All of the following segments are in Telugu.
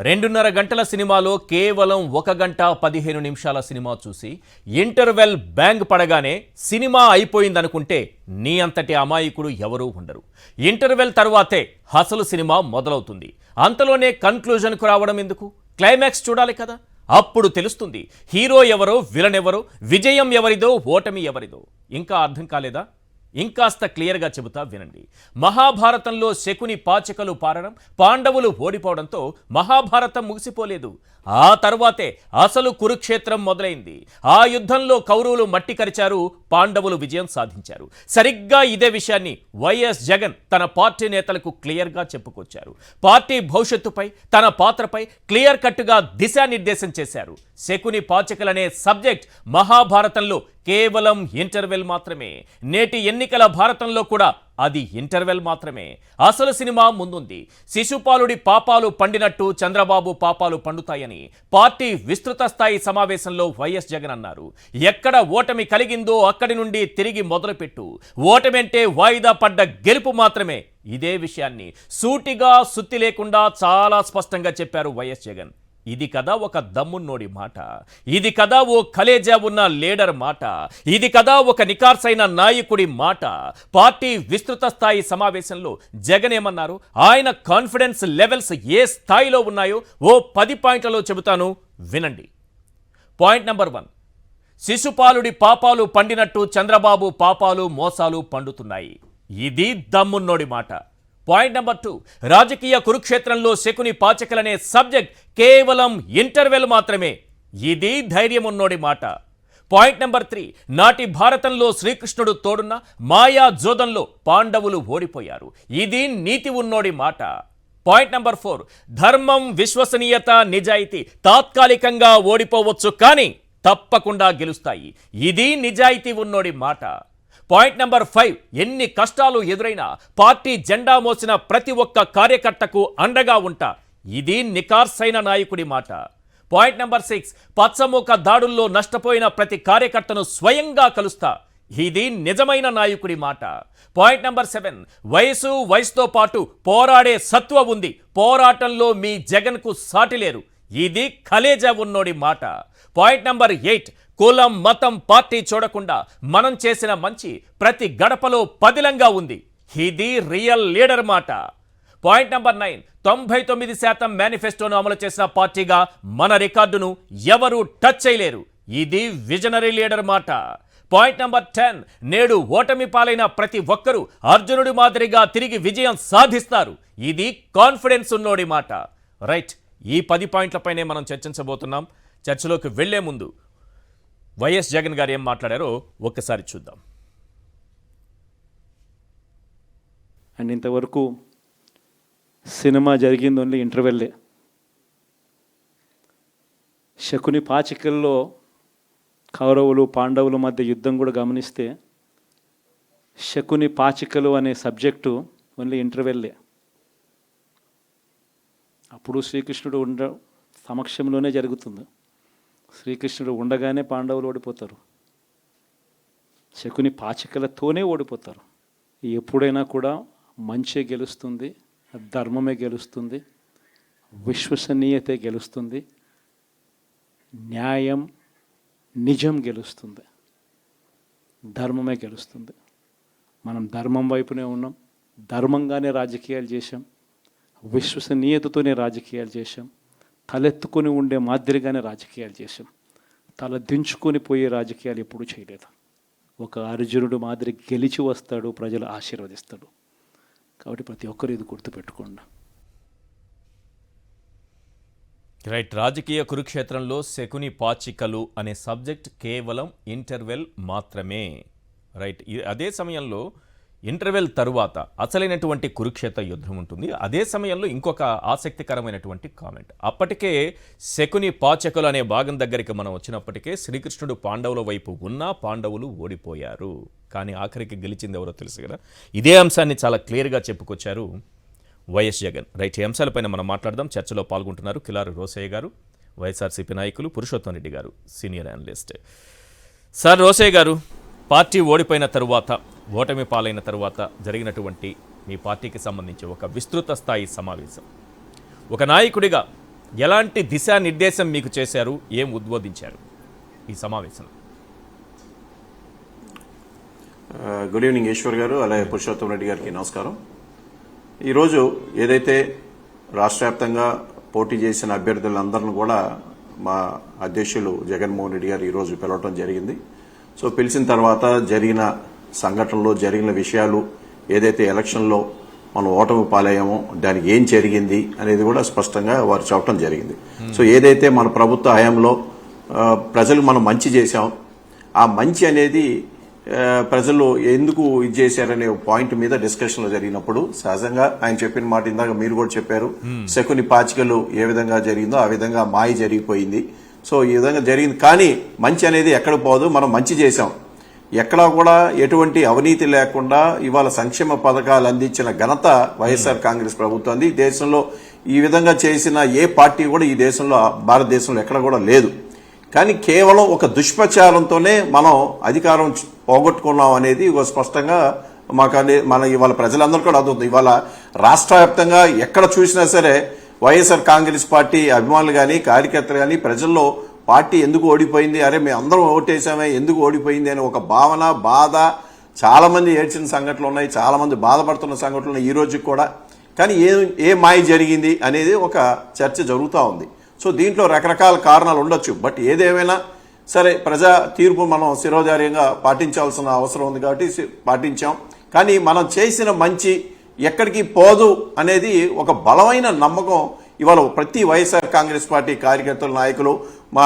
2.5 గంటల సినిమాలో కేవలం 1 గంట 15 నిమిషాల సినిమా చూసి ఇంటర్వెల్ బ్యాంగ్ పడగానే సినిమా అయిపోయిందనుకుంటే నీ అంతటి అమాయకుడు ఎవరూ ఉండరు. ఇంటర్వెల్ తర్వాతే అసలు సినిమా మొదలవుతుంది. అంతలోనే కన్క్లూజన్కు రావడం ఎందుకు? క్లైమాక్స్ చూడాలి కదా, అప్పుడు తెలుస్తుంది హీరో ఎవరో, విలన్ ఎవరో, విజయం ఎవరిదో, ఓటమి ఎవరిదో. ఇంకా అర్థం కాలేదా? ఇంకాస్త క్లియర్గా చెబుతా వినండి. మహాభారతంలో శకుని పాచికలు పారడం, పాండవులు ఓడిపోవడంతో మహాభారతం ముగిసిపోలేదు. ఆ తర్వాతే అసలు కురుక్షేత్రం మొదలైంది. ఆ యుద్ధంలో కౌరవులు మట్టి కరిచారు, పాండవులు విజయం సాధించారు. సరిగ్గా ఇదే విషయాన్ని వైఎస్ జగన్ తన పార్టీ నేతలకు క్లియర్గా చెప్పుకొచ్చారు. పార్టీ భవిష్యత్తుపై, తన పాత్రపై క్లియర్ కట్టుగా దిశానిర్దేశం చేశారు. శకుని పాచికలనే సబ్జెక్ట్ మహాభారతంలో కేవలం ఇంటర్వెల్ మాత్రమే. నేటి ఎన్నికల భారతంలో కూడా అది ఇంటర్వెల్ మాత్రమే. అసలు సినిమా ముందుంది. శిశుపాలుడి పాపాలు పండినట్టు చంద్రబాబు పాపాలు పండుతాయని పార్టీ విస్తృత స్థాయి సమావేశంలో వైఎస్ జగన్ అన్నారు. ఎక్కడ ఓటమి కలిగిందో అక్కడి నుండి తిరిగి మొదలుపెట్టు. ఓటమి అంటే వాయిదా పడ్డ గెలుపు మాత్రమే. ఇదే విషయాన్ని సూటిగా సుత్తి లేకుండా చాలా స్పష్టంగా చెప్పారు వైఎస్ జగన్. ఇది కదా ఒక దమ్మున్నోడి మాట, ఇది కదా ఓ కలేజా ఉన్న లీడర్ మాట, ఇది కదా ఒక నికార్సైన నాయకుడి మాట. పార్టీ విస్తృత స్థాయి సమావేశంలో జగన్ ఏమన్నారు, ఆయన కాన్ఫిడెన్స్ లెవెల్స్ ఏ స్థాయిలో ఉన్నాయో ఓ 10 పాయింట్లలో చెబుతాను వినండి. పాయింట్ నెంబర్ 1, శిశుపాలుడి పాపాలు పండినట్టు చంద్రబాబు పాపాలు మోసాలు పండుతున్నాయి. ఇది దమ్మున్నోడి మాట. పాయింట్ నెంబర్ 2, రాజకీయ కురుక్షేత్రంలో శకుని పాచికలనే సబ్జెక్ట్ కేవలం ఇంటర్వెల్ మాత్రమే. ఇది ధైర్యం ఉన్నోడి మాట. పాయింట్ నెంబర్ 3, నాటి భారతంలో శ్రీకృష్ణుడు తోడున్న మాయా జోదంలో పాండవులు ఓడిపోయారు. ఇది నీతి ఉన్నోడి మాట. పాయింట్ నెంబర్ 4, ధర్మం, విశ్వసనీయత, నిజాయితీ తాత్కాలికంగా ఓడిపోవచ్చు కానీ తప్పకుండా గెలుస్తాయి. ఇది నిజాయితీ ఉన్నోడి మాట. పాయింట్ నెంబర్ 5, ఎన్ని కష్టాలు ఎదురైనా పార్టీ జెండా మోసిన ప్రతి ఒక్క కార్యకర్తకు అండగా ఉంటా. ఇది నికార్సైన నాయకుడి మాట. పాయింట్ నెంబర్ 6, పచ్చముఖ దాడుల్లో నష్టపోయిన ప్రతి కార్యకర్తను స్వయంగా కలుస్తా. ఇది నిజమైన నాయకుడి మాట. పాయింట్ నెంబర్ 7, వయసుతో పాటు పోరాడే సత్వ ఉంది. పోరాటంలో మీ జగన్కు సాటి లేరు. ఇది కలేజా ఉన్నోడి మాట. పాయింట్ నెంబర్ 8, కులం, మతం, పార్టీ చూడకుండా మనం చేసిన మంచి ప్రతి గడపలో పదిలంగా ఉంది. ఇది రియల్ లీడర్ మాట. పాయింట్ నెంబర్ 9, 99% మేనిఫెస్టోను అమలు చేసిన పార్టీగా మన రికార్డును ఎవరూ టచ్ చేయలేరు. ఇది విజనరీ లీడర్ మాట. పాయింట్ నెంబర్ 10, నేడు ఓటమి పాలైన ప్రతి ఒక్కరూ అర్జునుడి మాదిరిగా తిరిగి విజయం సాధిస్తారు. ఇది కాన్ఫిడెన్స్ ఉన్నోడి మాట. రైట్, ఈ 10 పాయింట్లపైనే మనం చర్చించబోతున్నాం. చర్చలోకి వెళ్లే ముందు వైఎస్ జగన్ గారు ఏం మాట్లాడారో ఒక్కసారి చూద్దాం. అండ్ ఇంతవరకు సినిమా జరిగింది ఓన్లీ ఇంటర్వెల్లే. శకుని పాచికల్లో కౌరవులు పాండవుల మధ్య యుద్ధం కూడా గమనిస్తే శకుని పాచికలు అనే సబ్జెక్టు ఓన్లీ ఇంటర్వెల్లే. అప్పుడు శ్రీకృష్ణుడు సమక్షంలోనే జరుగుతుంది. శ్రీకృష్ణుడు ఉండగానే పాండవులు ఓడిపోతారు. శకుని పాచికలతోనే ఓడిపోతారు. ఎప్పుడైనా కూడా మంచే గెలుస్తుంది, ధర్మమే గెలుస్తుంది, విశ్వసనీయతే గెలుస్తుంది, న్యాయం, నిజం గెలుస్తుంది, ధర్మమే గెలుస్తుంది. మనం ధర్మం వైపునే ఉన్నాం, ధర్మంగానే రాజకీయాలు చేశాం, విశ్వసనీయతతోనే రాజకీయాలు చేశాం, తలెత్తుకొని ఉండే మాదిరిగానే రాజకీయాలు చేశాం. తల దించుకొని పోయే రాజకీయాలు ఎప్పుడూ చేయలేదు. ఒక అర్జునుడు మాదిరి గెలిచి వస్తాడు, ప్రజలు ఆశీర్వదిస్తాడు. కాబట్టి ప్రతి ఒక్కరు ఇది గుర్తుపెట్టుకోండి. రైట్, రాజకీయ కురుక్షేత్రంలో శకుని పాచికలు అనే సబ్జెక్ట్ కేవలం ఇంటర్వెల్ మాత్రమే. రైట్, అదే సమయంలో ఇంటర్వెల్ తరువాత అసలైనటువంటి కురుక్షేత్ర యుద్ధం ఉంటుంది. అదే సమయంలో ఇంకొక ఆసక్తికరమైనటువంటి కామెంట్. అప్పటికే శకుని పాచకులు అనే భాగం దగ్గరికి మనం వచ్చినప్పటికే శ్రీకృష్ణుడు పాండవుల వైపు ఉన్నా పాండవులు ఓడిపోయారు. కానీ ఆఖరికి గెలిచింది ఎవరో తెలుసు కదా. ఇదే అంశాన్ని చాలా క్లియర్గా చెప్పుకొచ్చారు వైఎస్ జగన్. రైట్, ఈ అంశాలపైన మనం మాట్లాడదాం. చర్చలో పాల్గొంటున్నారు కిలారి రోసయ్య గారు, వైఎస్ఆర్సీపీ నాయకులు, పురుషోత్తం రెడ్డి గారు, సీనియర్ అనలిస్ట్. సార్ రోసయ్య గారు, పార్టీ ఓడిపోయిన తరువాత, ఓటమి పాలైన తరువాత జరిగినటువంటి మీ పార్టీకి సంబంధించి ఒక విస్తృత స్థాయి సమావేశం, ఒక నాయకుడిగా ఎలాంటి దిశానిర్దేశం మీకు చేశారు, ఏం ఉద్బోధించారు ఈ సమావేశంలో? గుడ్ ఈవినింగ్ ఈశ్వర్ గారు, అలాగే పురుషోత్తం రెడ్డి గారికి నమస్కారం. ఈరోజు ఏదైతే రాష్ట్ర వ్యాప్తంగా పోటీ చేసిన అభ్యర్థులందరిని కూడా మా అధ్యక్షులు జగన్మోహన్ రెడ్డి గారు ఈరోజు పిలవటం జరిగింది. సో పిలిచిన తర్వాత జరిగిన సంఘటనలో జరిగిన విషయాలు, ఏదైతే ఎలక్షన్లో మనం ఓటమి పాలయ్యామో దానికి ఏం జరిగింది అనేది కూడా స్పష్టంగా వారు చెప్పడం జరిగింది. సో ఏదైతే మన ప్రభుత్వ హయాంలో ప్రజలకు మనం మంచి చేశాం, ఆ మంచి అనేది ప్రజలు ఎందుకు ఇది చేశారనే పాయింట్ మీద డిస్కషన్లో జరిగినప్పుడు సహజంగా ఆయన చెప్పిన మాట ఇందాక మీరు కూడా చెప్పారు, శకుని పాచికలు ఏ విధంగా జరిగిందో ఆ విధంగా మాయ జరిగిపోయింది. సో ఈ విధంగా జరిగింది. కానీ మంచి అనేది ఎక్కడ పోదు, మనం మంచి చేశాం. ఎక్కడా కూడా ఎటువంటి అవినీతి లేకుండా ఇవాళ సంక్షేమ పథకాలు అందించిన ఘనత వైఎస్ఆర్ కాంగ్రెస్ ప్రభుత్వం. దేశంలో ఈ విధంగా చేసిన ఏ పార్టీ కూడా ఈ దేశంలో, భారతదేశంలో ఎక్కడ కూడా లేదు. కానీ కేవలం ఒక దుష్ప్రచారంతోనే మనం అధికారం పోగొట్టుకున్నాం అనేది స్పష్టంగా మన ఇవాళ ప్రజలందరూ కూడా అర్థమవుతుంది. ఇవాళ రాష్ట్ర వ్యాప్తంగా ఎక్కడ చూసినా సరే వైఎస్ఆర్ కాంగ్రెస్ పార్టీ అభిమానులు కానీ, కార్యకర్తలు కానీ ప్రజల్లో పార్టీ ఎందుకు ఓడిపోయింది, అరే మేము అందరం ఓటేసామే ఎందుకు ఓడిపోయింది అని ఒక భావన, బాధ, చాలా మంది ఏడ్చిన సంఘటనలు ఉన్నాయి, చాలా మంది బాధపడుతున్న సంఘటనలు ఉన్నాయి ఈ రోజుకి కూడా. కానీ ఏ మాయ జరిగింది అనేది ఒక చర్చ జరుగుతూ ఉంది. సో దీంట్లో రకరకాల కారణాలు ఉండొచ్చు. బట్ ఏదేమైనా సరే ప్రజా తీర్పు మనం శిరోధార్యంగా పాటించాల్సిన అవసరం ఉంది కాబట్టి పాటించాం. కానీ మనం చేసిన మంచి ఎక్కడికి పోదు అనేది ఒక బలమైన నమ్మకం ఇవాళ ప్రతి వైఎస్ఆర్ కాంగ్రెస్ పార్టీ కార్యకర్తల, నాయకులు, మా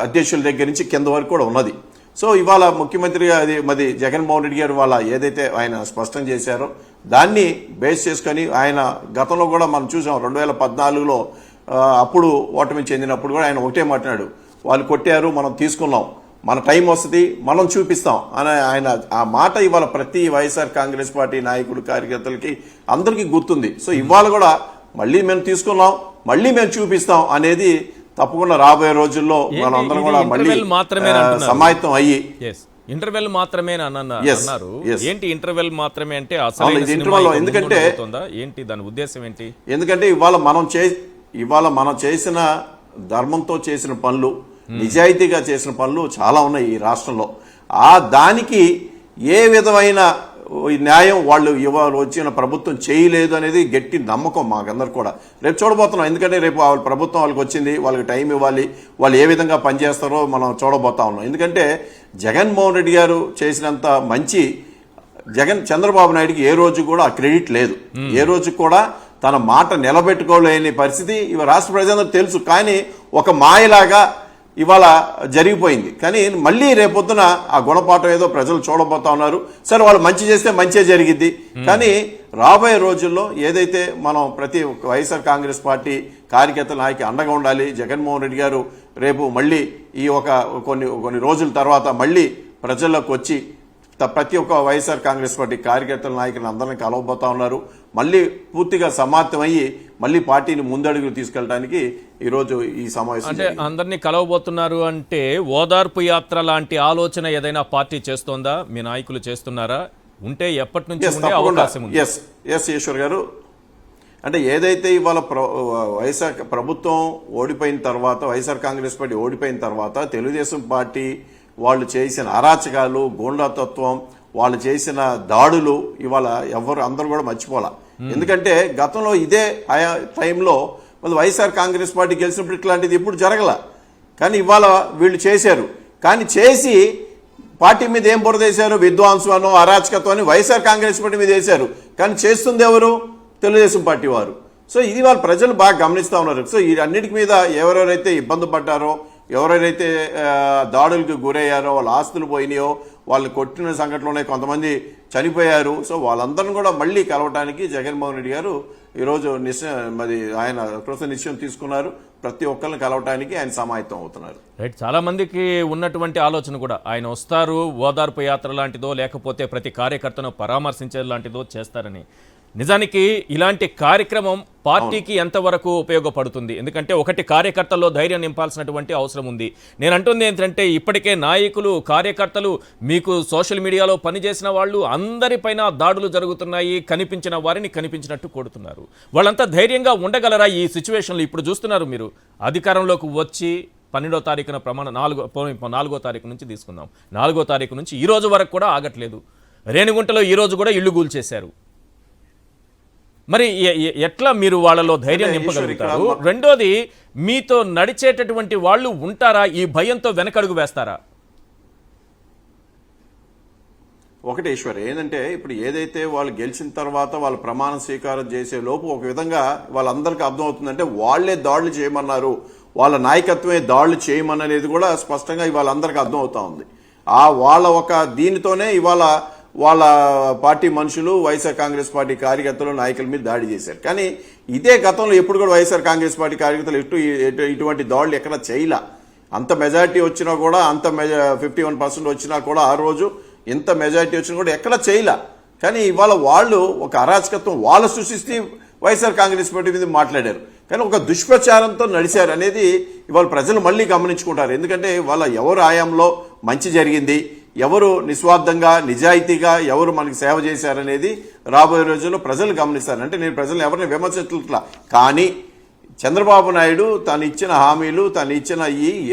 అధ్యక్షుల దగ్గర నుంచి కింద వరకు కూడా ఉన్నది. సో ఇవాళ ముఖ్యమంత్రిగా మరి జగన్మోహన్ రెడ్డి గారు వాళ్ళ ఏదైతే ఆయన స్పష్టం చేశారో దాన్ని బేస్ చేసుకొని ఆయన గతంలో కూడా మనం చూసాం 2014లో అప్పుడు ఓటమి చెందినప్పుడు కూడా ఆయన ఒకటే మాట్లాడు, వాళ్ళు కొట్టారు మనం తీసుకున్నాం, మన టైం వస్తుంది మనం చూపిస్తాం అని ఆయన ఆ మాట ఇవాళ ప్రతి వైఎస్ఆర్ కాంగ్రెస్ పార్టీ నాయకుడు, కార్యకర్తలకి అందరికీ గుర్తుంది. సో ఇవాళ కూడా మళ్ళీ మేము తీసుకున్నాం, మళ్ళీ మేము చూపిస్తాం అనేది తప్పకుండా రాబోయే రోజుల్లో మనం అందరం కూడా మళ్ళీ సమాయత్తం అయ్యి ఇంటర్వెల్ మాత్రమే అన్నారు. ఏంటి ఇంటర్వెల్ మాత్రమే అంటే ఇంటర్వెల్? ఎందుకంటే ఏంటి దాని ఉద్దేశం ఏంటి? ఎందుకంటే ఇవాళ మనం చేసిన ధర్మంతో చేసిన పనులు, నిజాయితీగా చేసిన పనులు చాలా ఉన్నాయి ఈ రాష్ట్రంలో. దానికి ఏ విధమైన న్యాయం వాళ్ళు వచ్చిన ప్రభుత్వం చేయలేదు అనేది గట్టి నమ్మకం మాకందరు కూడా. రేపు చూడబోతున్నాం. ఎందుకంటే రేపు వాళ్ళ ప్రభుత్వం వాళ్ళకి వచ్చింది, వాళ్ళకి టైం ఇవ్వాలి, వాళ్ళు ఏ విధంగా పనిచేస్తారో మనం చూడబోతా ఉన్నాం. ఎందుకంటే జగన్మోహన్ రెడ్డి గారు చేసినంత మంచి చంద్రబాబు నాయుడుకి ఏ రోజు కూడా ఆ క్రెడిట్ లేదు. ఏ రోజు కూడా తన మాట నిలబెట్టుకోలేని పరిస్థితి ఇవాళ రాష్ట్ర ప్రజలందరూ తెలుసు. కానీ ఒక మాయలాగా ఇవాళ జరిగిపోయింది. కానీ మళ్ళీ రేపొద్దున ఆ గుణపాఠం ఏదో ప్రజలు చూడబోతా ఉన్నారు. సరే వాళ్ళు మంచి చేస్తే మంచే జరిగిద్ది. కానీ రాబోయే రోజుల్లో ఏదైతే మనం ప్రతి వైఎస్ఆర్ కాంగ్రెస్ పార్టీ కార్యకర్తల నాయకి అండగా ఉండాలి. జగన్మోహన్ రెడ్డి గారు రేపు మళ్ళీ ఈ కొన్ని రోజుల తర్వాత మళ్ళీ ప్రజల్లోకి వచ్చి ప్రతి ఒక్క వైఎస్ఆర్ కాంగ్రెస్ పార్టీ కార్యకర్తల నాయకులను అందరినీ కలవబోతా ఉన్నారు. మళ్ళీ పూర్తిగా సమాప్తమయ్యి మళ్ళీ పార్టీని ముందడుగులు తీసుకెళ్ళడానికి ఈరోజు ఈ సమావేశం. అంటే అందరినీ కలవబోతున్నారు అంటే ఓదార్పు యాత్ర లాంటి ఆలోచన ఏదైనా పార్టీ చేస్తోందా? మీ నాయకులు చేస్తున్నారా? ఉంటే ఎప్పటి నుంచి అవకాశం ఉంది? ఎస్ ఈశ్వర్ గారు, అంటే ఏదైతే ఇవాళ వైఎస్ఆర్ ప్రభుత్వం ఓడిపోయిన తర్వాత, వైఎస్ఆర్ కాంగ్రెస్ పార్టీ ఓడిపోయిన తర్వాత తెలుగుదేశం పార్టీ వాళ్ళు చేసిన అరాచకాలు, గూండాతత్వం, వాళ్ళు చేసిన దాడులు ఇవాళ అందరూ కూడా మర్చిపోలా. ఎందుకంటే గతంలో ఇదే టైంలో వైఎస్ఆర్ కాంగ్రెస్ పార్టీ గెలిచినప్పుడు ఇట్లాంటిది ఎప్పుడు జరగల. కానీ ఇవాళ వీళ్ళు చేశారు. కానీ చేసి పార్టీ మీద ఏం బురదేశారు? విధ్వంసమనో అరాచకత్వాన్ని వైఎస్ఆర్ కాంగ్రెస్ పార్టీ మీద వేశారు. కానీ చేస్తుంది ఎవరు? తెలుగుదేశం పార్టీ వారు. సో ఇది వాళ్ళు ప్రజలు బాగా గమనిస్తూ ఉన్నారు. సో ఈ అన్నిటి మీద ఎవరెవరైతే ఇబ్బంది పడ్డారో, ఎవరెవరైతే దాడులకు గురయ్యారో, వాళ్ళ ఆస్తులు పోయినాయో, వాళ్ళు కొట్టిన సంఘటనలోనే కొంతమంది చనిపోయారు. సో వాళ్ళందరినీ కూడా మళ్ళీ కలవటానికి జగన్మోహన్ రెడ్డి గారు ఈరోజు ఆయన కృత నిశ్చయం తీసుకున్నారు. ప్రతి ఒక్కరిని కలవటానికి ఆయన సమాయత్తం అవుతున్నారు. రైట్, చాలా మందికి ఉన్నటువంటి ఆలోచన కూడా ఆయన వస్తారు, ఓదార్పు యాత్ర లాంటిదో లేకపోతే ప్రతి కార్యకర్తను పరామర్శించే లాంటిదో చేస్తారని. నిజానికి ఇలాంటి కార్యక్రమం పార్టీకి ఎంతవరకు ఉపయోగపడుతుంది? ఎందుకంటే ఒకటి కార్యకర్తల్లో ధైర్యం నింపాల్సినటువంటి అవసరం ఉంది. నేను అంటుంది ఏంటంటే ఇప్పటికే నాయకులు, కార్యకర్తలు, మీకు సోషల్ మీడియాలో పనిచేసిన వాళ్ళు అందరిపైన దాడులు జరుగుతున్నాయి. కనిపించిన వారిని కనిపించినట్టు కొడుతున్నారు. వాళ్ళంతా ధైర్యంగా ఉండగలరా ఈ సిచ్యువేషన్లో? ఇప్పుడు చూస్తున్నారు మీరు అధికారంలోకి వచ్చి 12వ తారీఖున ప్రమాణ 4వ తారీఖు నుంచి తీసుకుందాం. 4వ తారీఖు నుంచి ఈ రోజు వరకు కూడా ఆగట్లేదు. రేణిగుంటలో ఈ రోజు కూడా ఇళ్లు కూల్చేశారు. మరి ఎట్లా మీరు వాళ్ళలో ధైర్యం నింపగలుగుతారు? రెండోది, మీతో నడిచేటటువంటి వాళ్ళు ఉంటారా? ఈ భయంతో వెనకడుగు వేస్తారా? ఒకటి ఈశ్వర్, ఏంటంటే ఇప్పుడు ఏదైతే వాళ్ళు గెలిచిన తర్వాత వాళ్ళు ప్రమాణ స్వీకారం చేసే లోపు ఒక విధంగా వాళ్ళందరికీ అర్థం అవుతుందంటే వాళ్లే దాడులు చేయమన్నారు, వాళ్ళ నాయకత్వమే దాడులు చేయమనేది కూడా స్పష్టంగా ఇవాళ అందరికీ అర్థం అవుతా ఉంది. వాళ్ళ ఒక దీనితోనే ఇవాళ వాళ్ళ పార్టీ మనుషులు వైఎస్ఆర్ కాంగ్రెస్ పార్టీ కార్యకర్తలు నాయకుల మీద దాడి చేశారు. కానీ ఇదే గతంలో ఎప్పుడు కూడా వైఎస్ఆర్ కాంగ్రెస్ పార్టీ కార్యకర్తలు ఇటువంటి దాడులు ఎక్కడ చేయలే. అంత మెజారిటీ వచ్చినా కూడా, అంత 51% వచ్చినా కూడా, ఆ రోజు ఇంత మెజారిటీ వచ్చినా కూడా ఎక్కడ చేయలే. కానీ ఇవాళ వాళ్ళు ఒక అరాచకత్వం వాళ్ళు సృష్టిస్తే వైఎస్ఆర్ కాంగ్రెస్ పార్టీ మీద మాట్లాడారు. కానీ ఒక దుష్ప్రచారంతో నడిచారు అనేది ఇవాళ ప్రజలు మళ్ళీ గమనించుకుంటారు. ఎందుకంటే వాళ్ళ ఎవరు ఆయాంలో మంచి జరిగింది, ఎవరు నిస్వార్థంగా నిజాయితీగా ఎవరు మనకి సేవ చేశారనేది రాబోయే రోజుల్లో ప్రజలు గమనిస్తారు. అంటే నేను ప్రజలు ఎవరిని విమర్శించట్లా, కానీ చంద్రబాబు నాయుడు తను ఇచ్చిన హామీలు, తను ఇచ్చిన